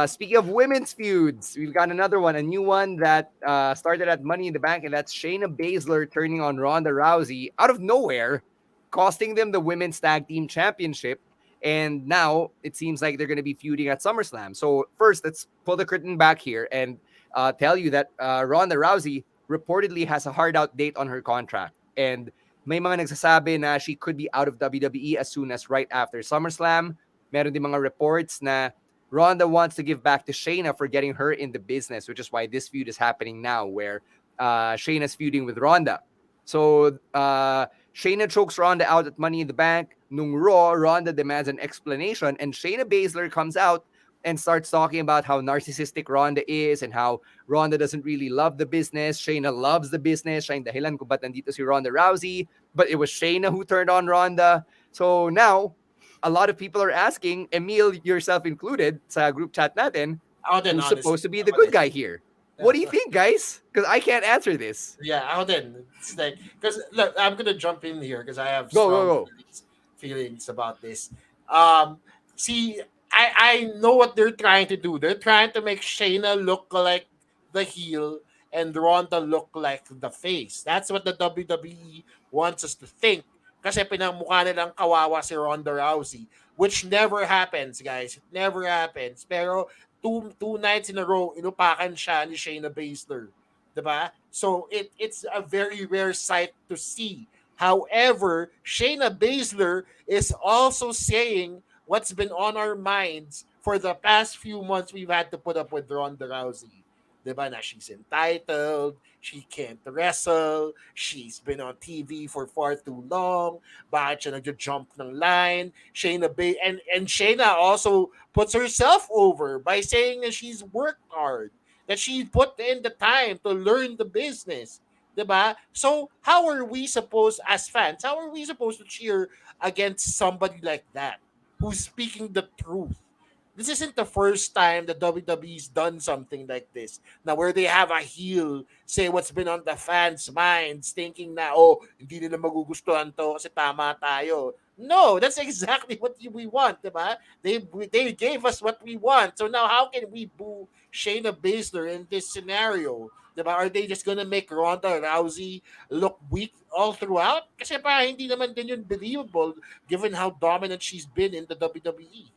A: Speaking of women's feuds, we've got another one, a new one that started at Money in the Bank, and that's Shayna Baszler turning on Ronda Rousey out of nowhere, costing them the Women's Tag Team Championship. And now it seems like they're going to be feuding at SummerSlam. So first, let's pull the curtain back here and tell you that Ronda Rousey reportedly has a hard out date on her contract. And may mga nagsasabi na she could be out of WWE as soon as right after SummerSlam. Meron din mga reports na Ronda wants to give back to Shayna for getting her in the business, which is why this feud is happening now, where Shayna's feuding with Ronda. So Shayna chokes Ronda out at Money in the Bank. Nung Raw, Ronda demands an explanation, and Shayna Baszler comes out and starts talking about how narcissistic Ronda is and how Ronda doesn't really love the business. Shayna loves the business. Siya yung dahilan kung ba't nandito si Ronda Rousey. But it was Shayna who turned on Ronda. So now, a lot of people are asking, Emil, yourself included, sa group chat natin, who's supposed to be the good guy here? What do you think, guys? Because I can't answer this.
C: Yeah, it's like, because look, I'm gonna jump in here because I have
A: go.
C: Feelings about this. See, I know what they're trying to do. They're trying to make Shayna look like the heel and Ronda look like the face. That's what the WWE wants us to think. Kasi pinamukha nilang kawawa si Ronda Rousey, which never happens, guys. It never happens. Pero two nights in a row, inupakan siya ni Shayna Baszler. diba? So it's a very rare sight to see. However, Shayna Baszler is also saying what's been on our minds for the past few months. We've had to put up with Ronda Rousey. Diba na she's entitled, she can't wrestle, she's been on TV for far too long, bakit siya nagja-jump ng line, and Shayna also puts herself over by saying that she's worked hard, that she put in the time to learn the business. Diba? So how are we supposed, as fans, how are we supposed to cheer against somebody like that who's speaking the truth? This isn't the first time the WWE's done something like this. Now, where they have a heel say what's been on the fans' minds, thinking na, oh, hindi nila magugustuhan to kasi tama tayo. No, that's exactly what we want, diba? They gave us what we want. So now, how can we boo Shayna Baszler in this scenario? Diba? Are they just gonna make Ronda Rousey look weak all throughout? Kasi pa hindi naman din yun believable given how dominant she's been in the WWE.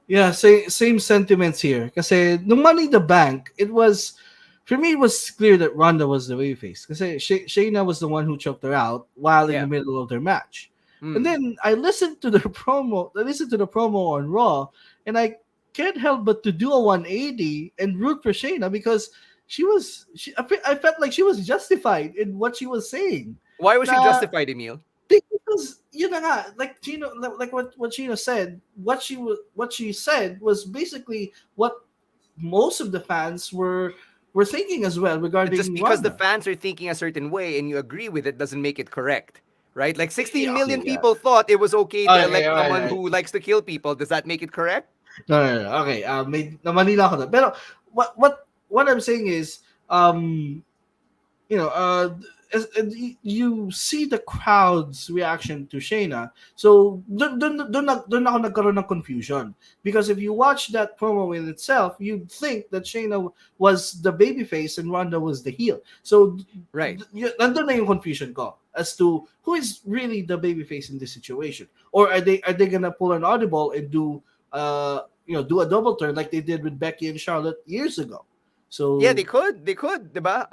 B: Yeah, same sentiments here. Kasi nung Money in the Bank, it was, for me, it was clear that Ronda was the babyface. Kasi Shayna was the one who choked her out while in the middle of their match. And then I listened to the promo. I listened to the promo on Raw, and I can't help but to do a 180 and root for Shayna because I felt like she was justified in what she was saying.
A: Why was she justified, Emil?
B: Because like Gino, like what Gino said, what she said was basically what most of the fans were thinking as well regarding
A: just because
B: Ronda.
A: the fans are thinking a certain way and you agree with it doesn't make it correct, right? Like 16 million people thought it was okay to elect someone who likes to kill people. Does that make it correct?
B: No. Okay, may namanila ako doon. Pero what I'm saying is, as you see the crowd's reaction to Shayna, so doon ako nagkaroon ng confusion. Because if you watch that promo in itself, you'd think that Shayna was the babyface and Ronda was the heel. So
A: right,
B: nandun na yung confusion ko as to who is really the babyface in this situation, or are they gonna pull an audible and do do a double turn like they did with Becky and Charlotte years ago? So
A: yeah, they could, diba?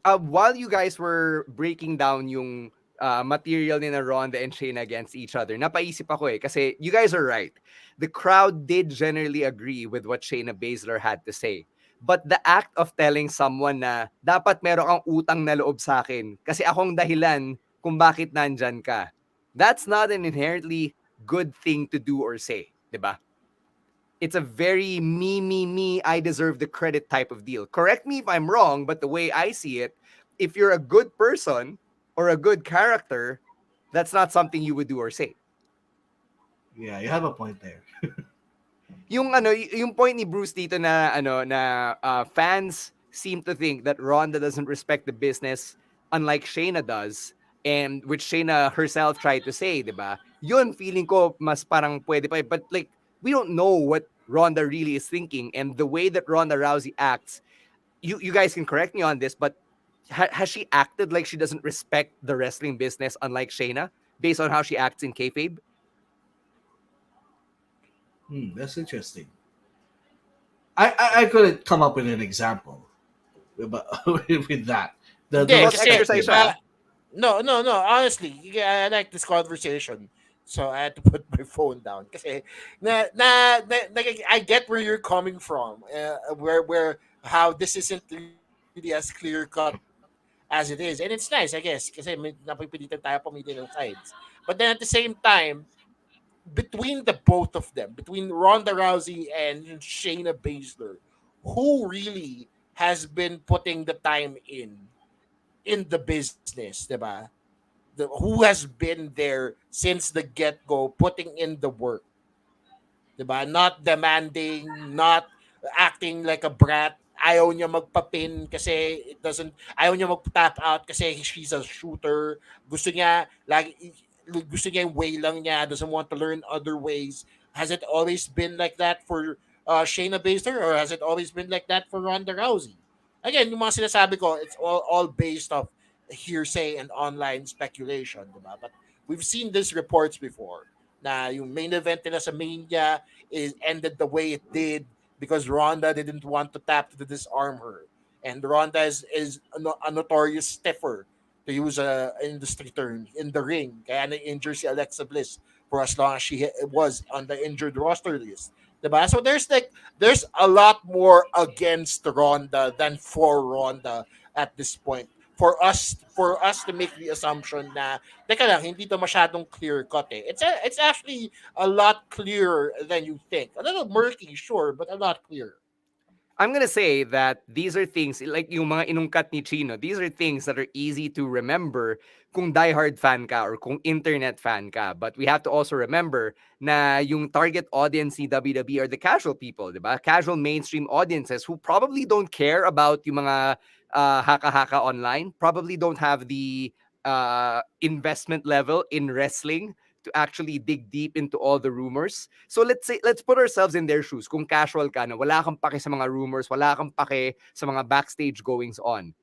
A: While you guys were breaking down yung material ni na Ronda and Shayna against each other, napaisip ako kasi you guys are right. The crowd did generally agree with what Shayna Baszler had to say. But the act of telling someone na dapat meron kang utang na loob sa akin kasi akong dahilan kung bakit nandyan ka, that's not an inherently good thing to do or say, diba? It's a very me, I deserve the credit type of deal. Correct me if I'm wrong, but the way I see it, if you're a good person or a good character, that's not something you would do or say.
B: Yeah, you have a point there.
A: yung point ni Bruce dito na fans seem to think that Ronda doesn't respect the business unlike Shayna does, and which Shayna herself tried to say, diba? Yun feeling ko mas parang pwede pa, but like we don't know what Ronda really is thinking, and the way that Ronda Rousey acts, you guys can correct me on this, but has she acted like she doesn't respect the wrestling business unlike Shayna based on how she acts in kayfabe?
B: That's interesting. I couldn't come up with an example with that.
C: No. Honestly, I like this conversation. So I had to put my phone down. Kasi I get where you're coming from. Where how this isn't really as clear cut as it is, and it's nice, I guess. Kasi napipilitan tayo pumili ng sides. But then at the same time, between the both of them, between Ronda Rousey and Shayna Baszler, who really has been putting the time in the business, diba? Who has been there since the get-go, putting in the work, diba? Not demanding, not acting like a brat. Ayaw niya magpapin kasi ayaw niya mag-tap out kasi she's a shooter. Gusto niya yung way lang niya, doesn't want to learn other ways. Has it always been like that for Shayna Baszler, or has it always been like that for Ronda Rousey? Again, yung mga sinasabi ko, it's all based off hearsay and online speculation, diba? But we've seen these reports before na yung main event nila sa Mania ended the way it did because Ronda didn't want to tap to disarm her. And Ronda is a notorious stiffer, to use a industry term, in the ring. Kaya na-injure si Alexa Bliss for as long as she was on the injured roster list. Diba? So there's a lot more against Ronda than for Ronda at this point. For us to make the assumption na teka lang, hindi to masyadong clear cut eh. It's actually a lot clearer than you think. A little murky, sure, but a lot clearer.
A: I'm gonna say that these are things like yung mga inungkat ni Chino. These are things that are easy to remember kung diehard fan ka or kung internet fan ka. But we have to also remember na yung target audience ni WWE are the casual people, diba? Casual mainstream audiences who probably don't care about yung mga haka-haka online, probably don't have the investment level in wrestling to actually dig deep into all the rumors. So let's put ourselves in their shoes. Kung casual ka na, wala kang pake sa mga rumors, wala kang pake sa mga backstage goings on.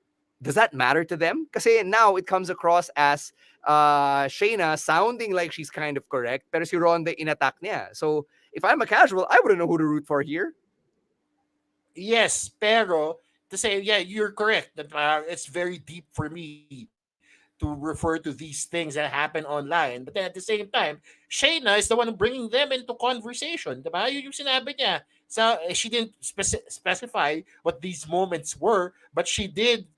A: Does that matter to them? Kasi now it comes across as Shayna sounding like she's kind of correct, pero si Ronda in-attack niya. So if I'm a casual, I wouldn't know who to root for here.
C: Yes, pero to say, yeah, you're correct that it's very deep for me to refer to these things that happen online. But then at the same time, Shayna is the one bringing them into conversation. Diba? Yun yung sinabi niya. So, she didn't specify what these moments were, but she did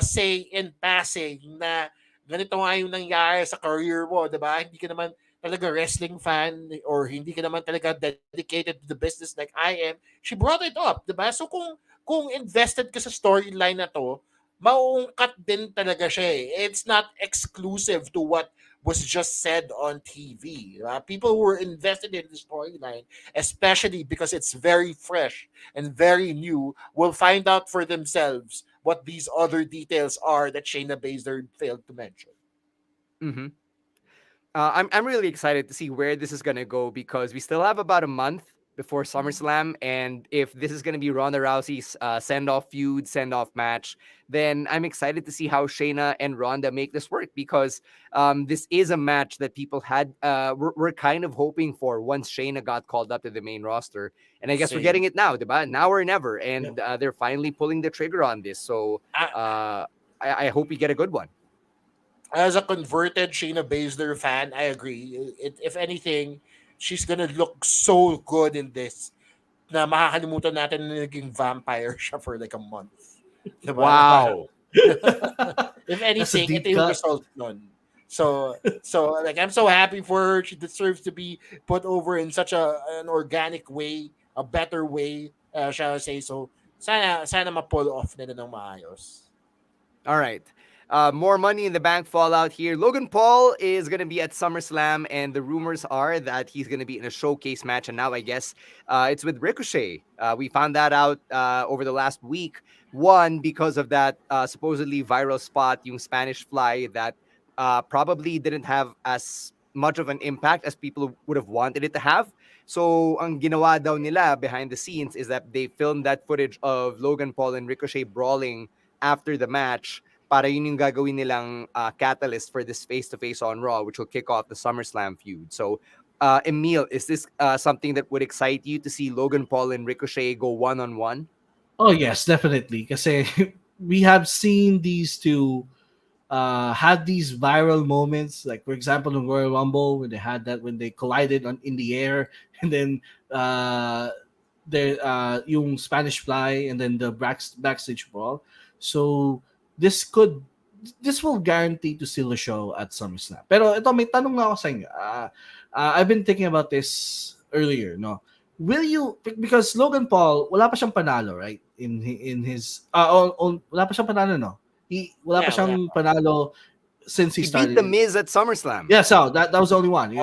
C: say in passing na ganito nga yung nangyari sa career mo. Diba? Hindi ka naman talaga wrestling fan or hindi ka naman talaga dedicated to the business like I am. She brought it up. Diba? So, kung invested ka sa storyline na to, mauungkat din talaga siya eh. It's not exclusive to what was just said on TV. People who were invested in the storyline, especially because it's very fresh and very new, will find out for themselves what these other details are that Shayna Baszler failed to mention.
A: Mm-hmm. I'm really excited to see where this is gonna go because we still have about a month before SummerSlam, and if this is gonna be Ronda Rousey's send-off feud, send-off match, then I'm excited to see how Shayna and Ronda make this work because this is a match that people were kind of hoping for once Shayna got called up to the main roster, and I guess we're getting it now, diba? Now or never, and they're finally pulling the trigger on this. So I hope we get a good one.
C: As a converted Shayna Baszler fan, I agree. If anything, she's gonna look so good in this na makakalimutan natin na naging vampire siya for like a month. Diba?
A: Wow.
C: If anything, ito yung result nun. So like I'm so happy for her. She deserves to be put over in such an organic way, a better way, shall I say. So sana ma-pull off nila ng maayos.
A: All right. More Money in the Bank fallout here. Logan Paul is going to be at SummerSlam, and the rumors are that he's going to be in a showcase match. And now I guess it's with Ricochet. We found that out over the last week. One, because of that supposedly viral spot, yung Spanish Fly, that probably didn't have as much of an impact as people would have wanted it to have. So, ang ginawa daw nila behind the scenes is that they filmed that footage of Logan Paul and Ricochet brawling after the match. Para yun yung gagawin nilang catalyst for this face-to-face on Raw, which will kick off the SummerSlam feud. So, Emil, is this something that would excite you to see Logan Paul and Ricochet go one-on-one?
B: Oh, yes, definitely. Kasi we have seen these two had these viral moments. Like, for example, in Royal Rumble, when they had that, when they collided in the air, and then yung Spanish Fly, and then the backstage brawl. So, this will guarantee to steal the show at SummerSlam. Pero ito, may tanong na ako sa inyo. I've been thinking about this earlier, no? Will you, because Logan Paul, wala pa siyang panalo, right? In his, wala pa siyang panalo, no? Wala pa siyang panalo since he started.
A: Beat The Miz at SummerSlam.
B: Yeah, so that was the only one. He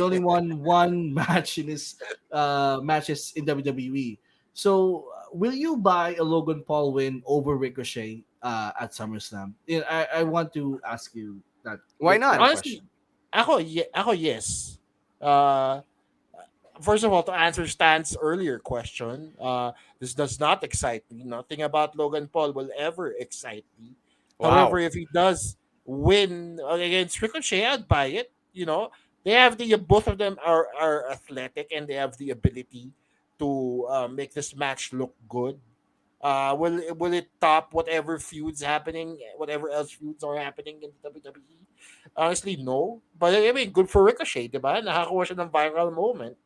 C: only
B: won one match in his matches in WWE. So, will you buy a Logan Paul win over Ricochet at SummerSlam? I want to ask you that.
A: Why not?
C: Honestly, ako yes. First of all, to answer Stan's earlier question, this does not excite me. Nothing about Logan Paul will ever excite me. Wow. However, if he does win against Ricochet, I'd buy it. You know, they have both of them are athletic and they have the ability to make this match look good. Will it top whatever feuds happening, whatever else feuds are happening in WWE? Honestly, no. But I mean, good for Ricochet, diba? Nakakuha siya ng viral moment.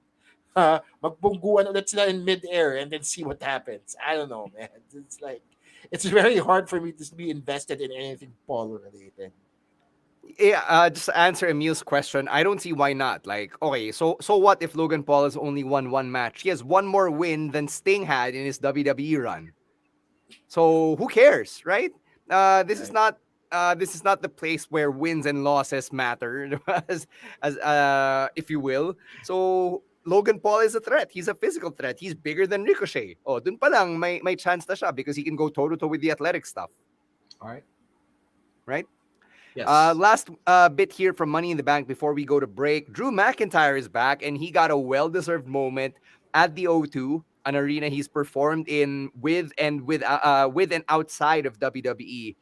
C: Magbungguan ulit sila in mid-air and then see what happens. I don't know, man. It's like, it's very hard for me to be invested in anything Paul related.
A: Yeah, just to answer Emil's question, I don't see why not. Like, okay, so what if Logan Paul has only won one match? He has one more win than Sting had in his WWE run. So who cares, right? This is not the place where wins and losses matter, as if you will. So Logan Paul is a threat. He's a physical threat. He's bigger than Ricochet. Oh, dun pa lang may chance na siya because he can go toe to toe with the athletic stuff.
B: All right.
A: Right?
B: Yes.
A: Last bit here from Money in the Bank before we go to break. Drew McIntyre is back, and he got a well-deserved moment at the O2, an arena he's performed in with and outside of WWE.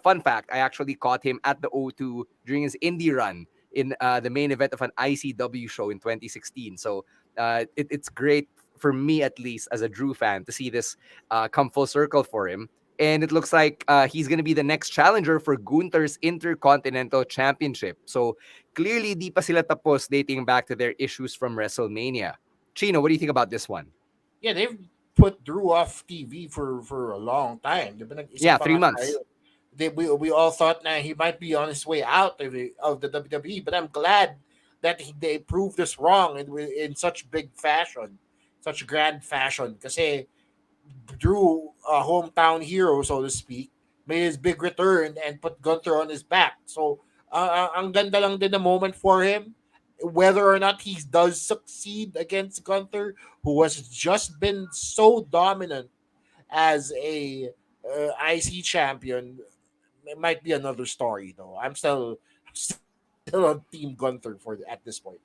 A: Fun fact: I actually caught him at the O2 during his indie run in the main event of an ICW show in 2016. So it's great for me, at least as a Drew fan, to see this come full circle for him. And it looks like he's going to be the next challenger for Gunther's Intercontinental Championship. So clearly, di pa sila tapos dating back to their issues from WrestleMania. Chino, what do you think about this one?
C: Yeah, they've put Drew off TV for a long time.
A: Yeah, 3 months.
C: We all thought now he might be on his way out of the WWE, but I'm glad that they proved us wrong in such big fashion, such grand fashion. Kasi Drew, a hometown hero, so to speak, made his big return and put Gunther on his back. So, ang ganda lang din the moment for him. Whether or not he does succeed against Gunther, who has just been so dominant as a IC champion, it might be another story, though. I'm still on Team Gunther at this point.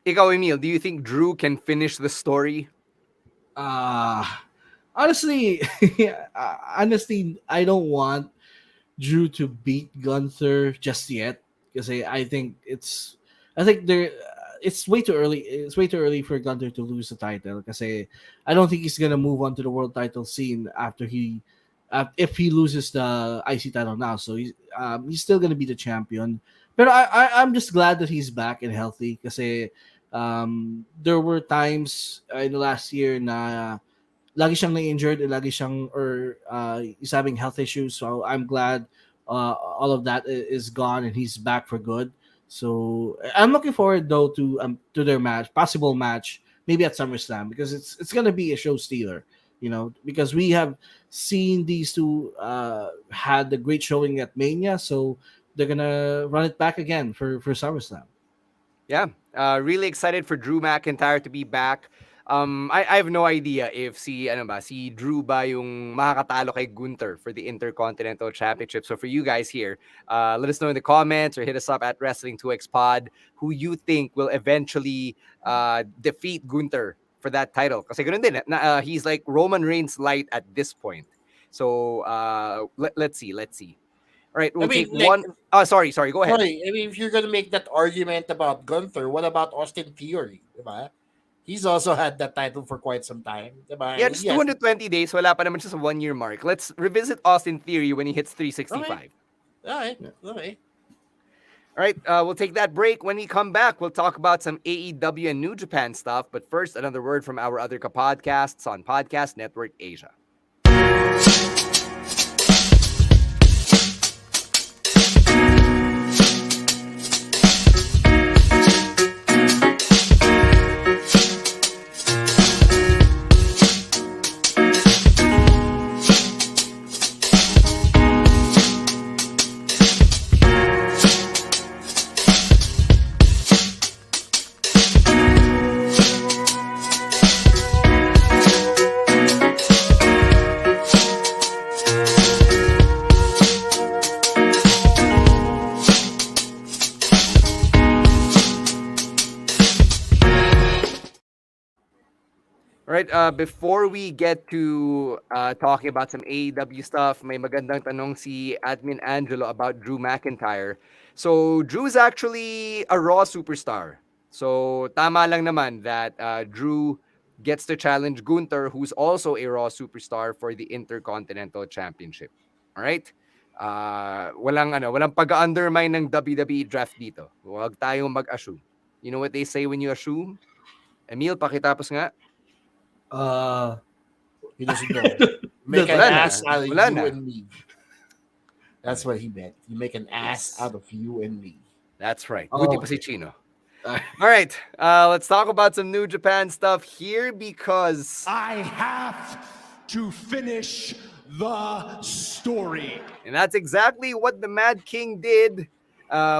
A: Ikaw, Emil, do you think Drew can finish the story?
B: Honestly, I don't want Drew to beat Gunther just yet because I think it's way too early. It's way too early for Gunther to lose the title because I don't think he's gonna move on to the world title scene after if he loses the IC title now. So he's still gonna be the champion. But I'm just glad that he's back and healthy because there were times in the last year na lagi siyang na-injured, he's having health issues. So I'm glad all of that is gone and he's back for good. So I'm looking forward though to their possible match, maybe at SummerSlam, because it's gonna be a show stealer, because we have seen these two had the great showing at Mania, so they're gonna run it back again for SummerSlam.
A: Yeah, really excited for Drew McIntyre to be back. I have no idea if si Drew ba yung makakatalo kay Gunther for the Intercontinental Championship. So for you guys here, let us know in the comments or hit us up at Wrestling2XPod who you think will eventually defeat Gunther for that title. Kasi ganun din, he's like Roman Reigns light at this point. So let's see. All right, we'll take one. Oh, sorry, go ahead.
C: Sorry, I mean, if you're gonna make that argument about Gunther, what about Austin Theory? Diba? He's also had that title for quite some time. Diba?
A: Yeah, it's 220 days. Wala pa naman siya sa 1 year mark. Let's revisit Austin Theory when he hits 365.
C: Okay.
A: All right, we'll take that break. When we come back, we'll talk about some AEW and New Japan stuff. But first, another word from our other podcasts on Podcast Network Asia. Before we get to talking about some AEW stuff, may magandang tanong si Admin Angelo about Drew McIntyre. So, Drew's actually a Raw superstar. So, tama lang naman that Drew gets to challenge Gunther, who's also a Raw superstar, for the Intercontinental Championship. All right? Walang pag-undermine ng WWE draft dito. Huwag tayong mag-assume. You know what they say when you assume? Emil, pakitapos nga.
C: He doesn't know. Make an
A: Wala na.
C: ass out of
A: Wala
C: you
A: na.
C: and me. That's what he meant. You make an ass out of you and me.
A: That's right. Buti pa si
B: Okay.
A: Chino. All right. Let's talk about some New Japan stuff here because
G: I have to finish the story.
A: and that's exactly what the Mad King did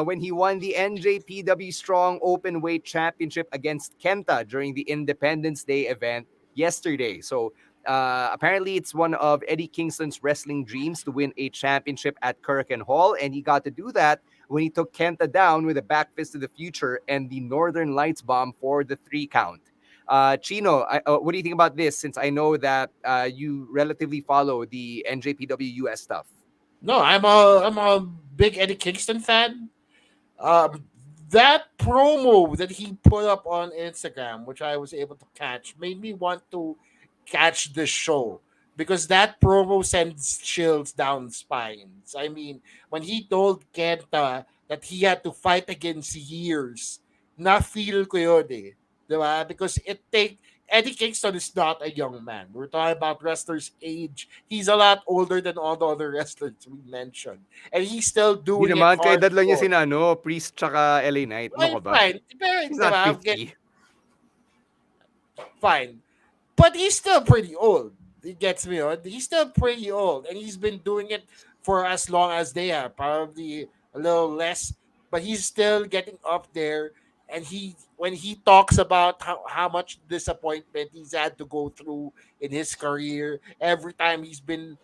A: when he won the NJPW Strong Openweight Championship against Kenta during the Independence Day event yesterday. So apparently it's one of Eddie Kingston's wrestling dreams to win a championship at Korakuen Hall, and he got to do that when he took Kenta down with a back fist to the future and the Northern Lights bomb for the 3 count. Chino, what do you think about this? Since I know that you relatively follow the NJPW US stuff.
C: No, I'm a big Eddie Kingston fan. That promo that he put up on Instagram, which I was able to catch, made me want to catch the show because that promo sends chills down spines. I mean, when he told Kenta that he had to fight against years, na feel ko yun eh. Diba? Because Eddie Kingston is not a young man. We're talking about wrestlers' age. He's a lot older than all the other wrestlers we mentioned. And he's still
A: Hindi
C: doing it
A: naman, kay dad lang niya
C: hardcore.
A: Priest tsaka LA Knight. Ano
C: Well,
A: ka ba?
C: fine.
A: He's not
C: Diba?
A: 50.
C: Fine. But he's still pretty old. It gets me on. He's still pretty old. And he's been doing it for as long as they have. Probably a little less. But he's still getting up there. And when he talks about how much disappointment he's had to go through in his career, every time he's been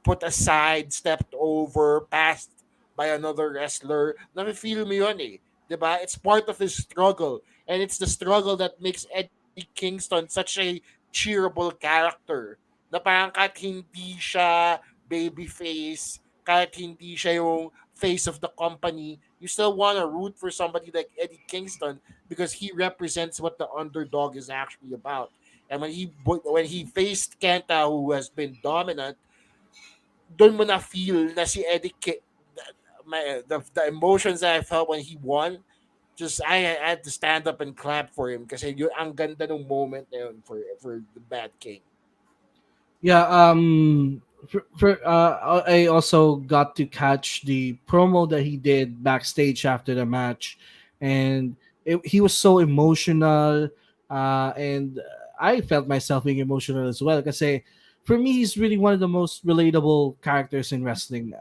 C: put aside, stepped over, passed by another wrestler, na-feel mo yun eh. Diba? It's part of his struggle. And it's the struggle that makes Eddie Kingston such a cheerable character. Na parang kahit hindi siya babyface, kahit hindi siya yung face of the company, you still want to root for somebody like Eddie Kingston because he represents what the underdog is actually about. And when he faced Kenta, who has been dominant, doon mo na feel na si the emotions that I felt when he won, just I had to stand up and clap for him kasi yun ang ganda ng moment na yun for the Bad King.
B: Yeah, I also got to catch the promo that he did backstage after the match, and he was so emotional, and I felt myself being emotional as well. Because for me, he's really one of the most relatable characters in wrestling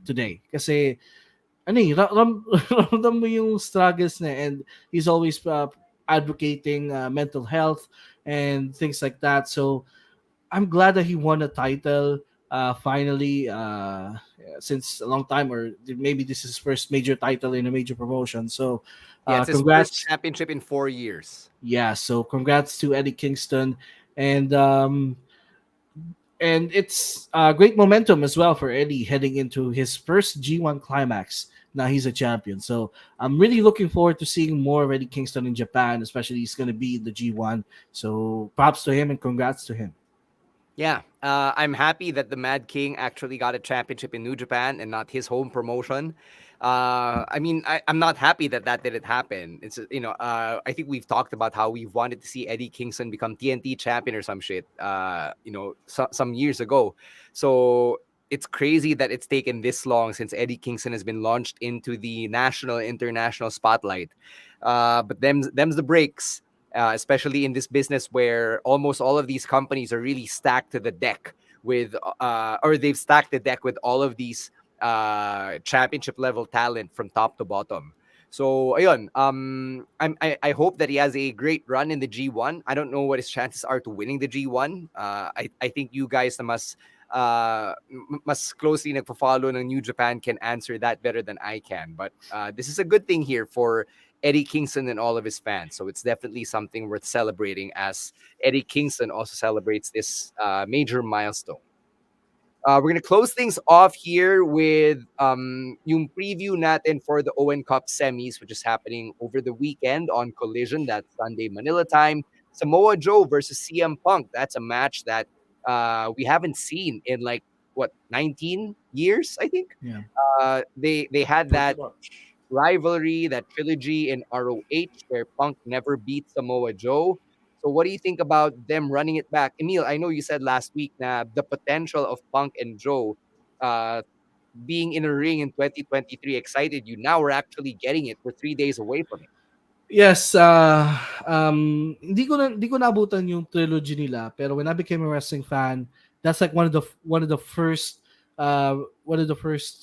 B: today. Kasi ramdam mo yung struggles na, and he's always advocating mental health and things like that. So I'm glad that he won a title finally since a long time, or maybe this is his first major title in a major promotion. So
A: Yeah, it's his
B: congrats.
A: first championship in 4 years.
B: Yeah, so congrats to Eddie Kingston, and it's great momentum as well for Eddie heading into his first G1 climax. Now he's a champion, so I'm really looking forward to seeing more of Eddie Kingston in Japan, especially he's going to be in the G1. So props to him and congrats to him.
A: Yeah, I'm happy that the Mad King actually got a championship in New Japan and not his home promotion. I mean, I'm not happy that didn't happen. It's I think we've talked about how we've wanted to see Eddie Kingston become TNT champion or some shit. Some years ago. So it's crazy that it's taken this long since Eddie Kingston has been launched into the national, international spotlight. But them's the breaks. Especially in this business where almost all of these companies are really stacked to the deck with, or they've stacked the deck with all of these championship level talent from top to bottom. So, ayun, I hope that he has a great run in the G1. I don't know what his chances are to winning the G1. I think you guys mas closely nagpo-follow ng New Japan can answer that better than I can. But this is a good thing here for Eddie Kingston and all of his fans. So it's definitely something worth celebrating as Eddie Kingston also celebrates this major milestone. We're going to close things off here with yung preview natin for the Owen Cup semis, which is happening over the weekend on Collision. That's Sunday, Manila time, Samoa Joe versus CM Punk. That's a match that we haven't seen in like what 19 years, I think.
B: Yeah.
A: They had
C: Pretty
A: that
C: much.
A: rivalry, that trilogy in ROH where Punk never beat Samoa Joe. So what do you think about them running it back? Emil, I know you said last week na the potential of Punk and Joe uh, being in a ring in 2023 excited you. Now we're actually getting it. We're 3 days away from it.
B: Yes, hindi ko naabutan yung trilogy nila, pero when I became a wrestling fan, that's like one of the first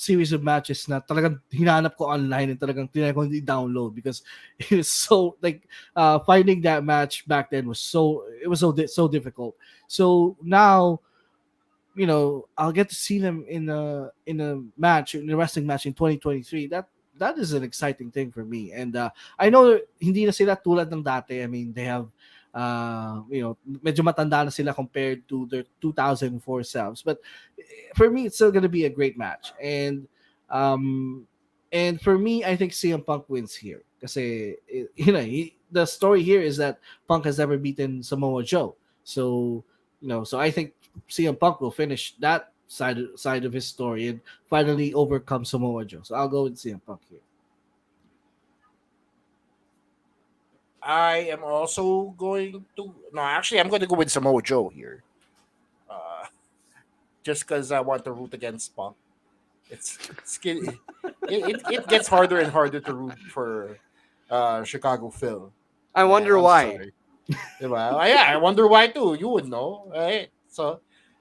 B: series of matches na talagang hinanap ko online and talagang tinry ko i-download because it was so like finding that match back then was so difficult. So now, you know, I'll get to see them in a wrestling match in 2023. That is an exciting thing for me. And I know hindi na sila tulad ng dati. I mean, they have you know, medyo matanda na sila compared to their 2004 selves. But for me, it's still going to be a great match. And for me, I think CM Punk wins here. Kasi, you know, the story here is that Punk has never beaten Samoa Joe. So, you know, so I think CM Punk will finish that side of his story and finally overcome Samoa Joe. So I'll go with CM Punk here.
C: I am also going to. No, actually, I'm going to go with Samoa Joe here. Just because I want to root against Punk. It gets harder and harder to root for Chicago Phil.
A: I wonder why.
C: Diba? Yeah, I wonder why too. You would know, right? So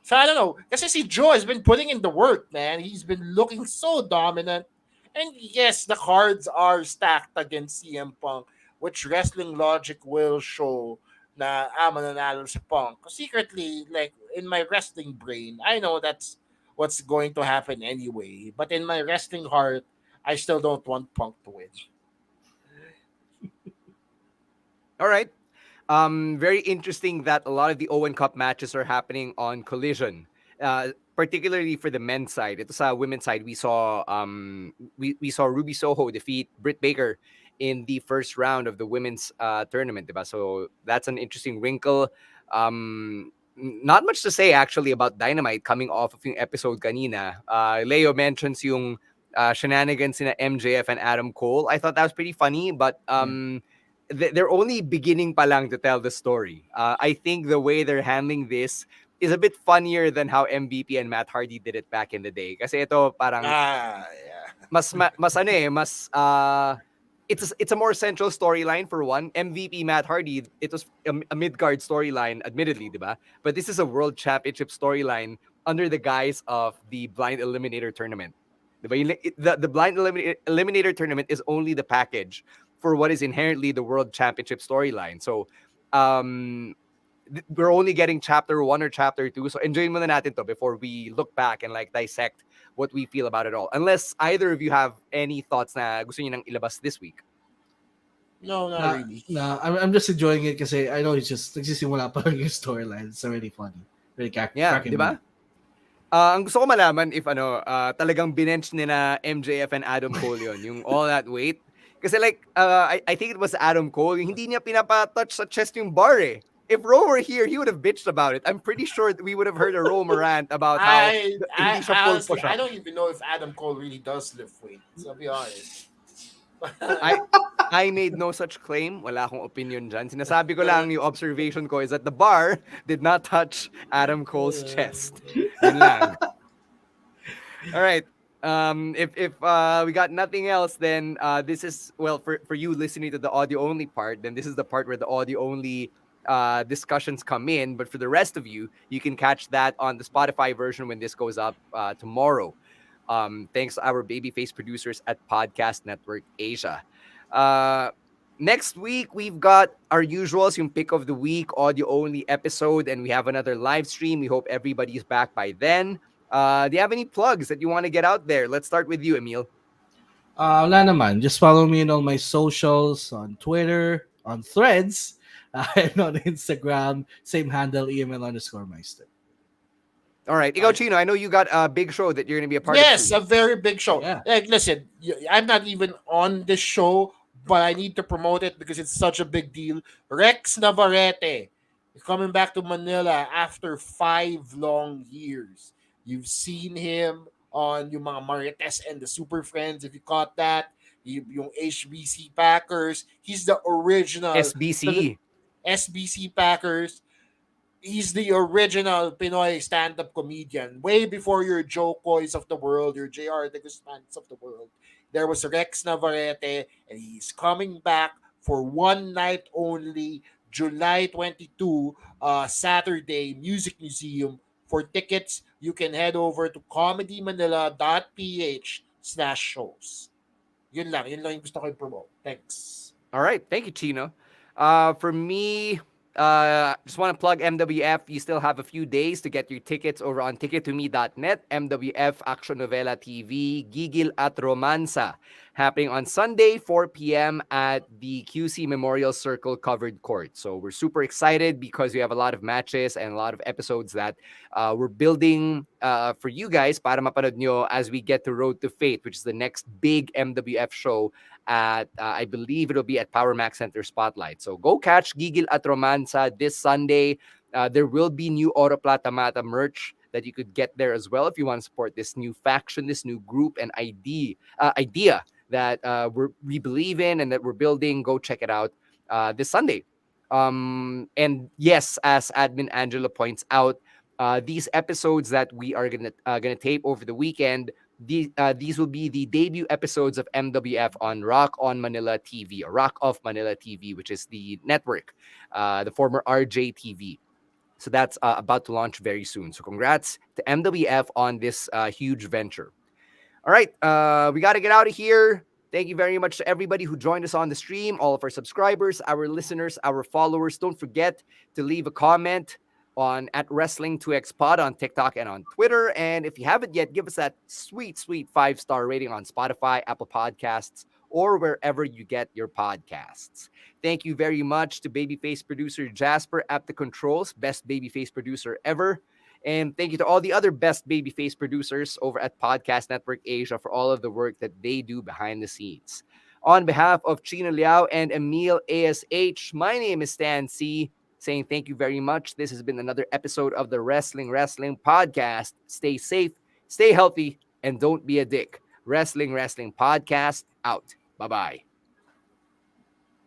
C: I don't know. Kasi si Joe has been putting in the work, man. He's been looking so dominant. And yes, the cards are stacked against CM Punk, which wrestling logic will show na mananalo si Punk. Secretly, like in my wrestling brain, I know that's what's going to happen anyway. But in my wrestling heart, I still don't want Punk to win.
A: All right. Very interesting that a lot of the Owen Cup matches are happening on Collision, particularly for the men's side. Ito sa women's side, we saw Ruby Soho defeat Britt Baker in the first round of the women's tournament, diba? So that's an interesting wrinkle. Not much to say actually about Dynamite coming off of yung episode kanina. Leo mentions yung shenanigans in MJF and Adam Cole. I thought that was pretty funny, but they're only beginning pa lang to tell the story. I think the way they're handling this is a bit funnier than how MVP and Matt Hardy did it back in the day. Kasi ito parang it's a more central storyline for one. MVP Matt Hardy, it was a mid-card storyline, admittedly, diba? But this is a world championship storyline under the guise of the blind eliminator tournament. Diba? The blind eliminator tournament is only the package for what is inherently the world championship storyline. So, we're only getting chapter 1 or chapter 2. So, enjoyin muna natin to before we look back and like dissect what we feel about it all. Unless either of you have any thoughts na gusto niyo nang ilabas this week.
C: No, not really.
B: No, I'm just enjoying it kasi I know it's just nagsisimula pa lang yung storyline. It's already funny. Really cracking
A: diba? Ang gusto ko malaman if talagang binench nila MJF and Adam Cole yun, yung all that weight. Kasi like, I think it was Adam Cole, yung hindi niya pinapa-touch sa chest yung bar eh. If Ro were here, he would have bitched about it. I'm pretty sure that we would have heard a Ro rant about how hindi siya
C: honestly,
A: push up.
C: I don't even know if Adam Cole really does lift weight. So I'll be honest.
A: I made no such claim. Wala akong opinion dyan. Sinasabi ko lang yung observation ko is that the bar did not touch Adam Cole's chest. Yun lang. All right. If we got nothing else, then this is, well, for you listening to the audio only part, then this is the part where the audio only discussions come in. But for the rest of you, you can catch that on the Spotify version when this goes up tomorrow. Thanks to our babyface producers at Podcast Network Asia. Next week, we've got our usuals, yung pick of the week, audio only episode, and we have another live stream. We hope everybody's back by then. Do you have any plugs that you want to get out there? Let's start with you, Emil.
B: Wala naman. Just follow me on all my socials, on Twitter, on Threads, and on Instagram. Same handle, EML_Meister.
A: All right. Ikaw, Chino, I know you got a big show that you're going to be a part of.
C: Yes, a very big show.
B: Yeah.
C: Like, listen, I'm not even on this show, but I need to promote it because it's such a big deal. Rex Navarrete is coming back to Manila after 5 long years. You've seen him on yung mga Marites and the Super Friends, if you caught that. Yung HBC Packers. He's the original
A: SBC.
C: SBC Packers. He's the original Pinoy stand-up comedian. Way before your Joe Coys of the world, your JR De Guzmans of the world. There was Rex Navarrete, and he's coming back for one night only, July 22, Saturday, Music Museum. For tickets, you can head over to comedymanila.ph/shows. Yun lang yung gusto ko i-promote. Thanks.
A: All right. Thank you, Chino. For me, just want to plug MWF. You still have a few days to get your tickets over on tickettome.net. MWF Action Novela TV, Gigil at Romansa, happening on Sunday, 4 p.m. at the QC Memorial Circle covered court. So we're super excited because we have a lot of matches and a lot of episodes that we're building for you guys para mapanood nyo as we get to Road to Fate, which is the next big MWF show at, I believe it'll be at Power Max Center Spotlight. So go catch Gigil at Romansa this Sunday. There will be new Oro Plata Mata merch that you could get there as well if you want to support this new faction, this new group and idea that we believe in and that we're building. Go check it out this Sunday. And yes, as Admin Angela points out, these episodes that we are gonna tape over the weekend, these will be the debut episodes of MWF on Rock on Manila TV, or Rock Off Manila TV, which is the network, the former RJ TV. So that's about to launch very soon. So congrats to MWF on this huge venture. All right, we got to get out of here. Thank you very much to everybody who joined us on the stream, all of our subscribers, our listeners, our followers. Don't forget to leave a comment on at Wrestling2XPod on TikTok and on Twitter. And if you haven't yet, give us that sweet 5-star rating on Spotify, Apple Podcasts, or wherever you get your podcasts. Thank you very much to babyface producer Jasper at the controls, best babyface producer ever. And thank you to all the other best babyface producers over at Podcast Network Asia for all of the work that they do behind the scenes. On behalf of Chino Liao and Emil ASH, my name is Stan C, saying thank you very much. This has been another episode of the Wrestling Podcast. Stay safe, stay healthy, and don't be a dick. Wrestling Podcast out. Bye-bye.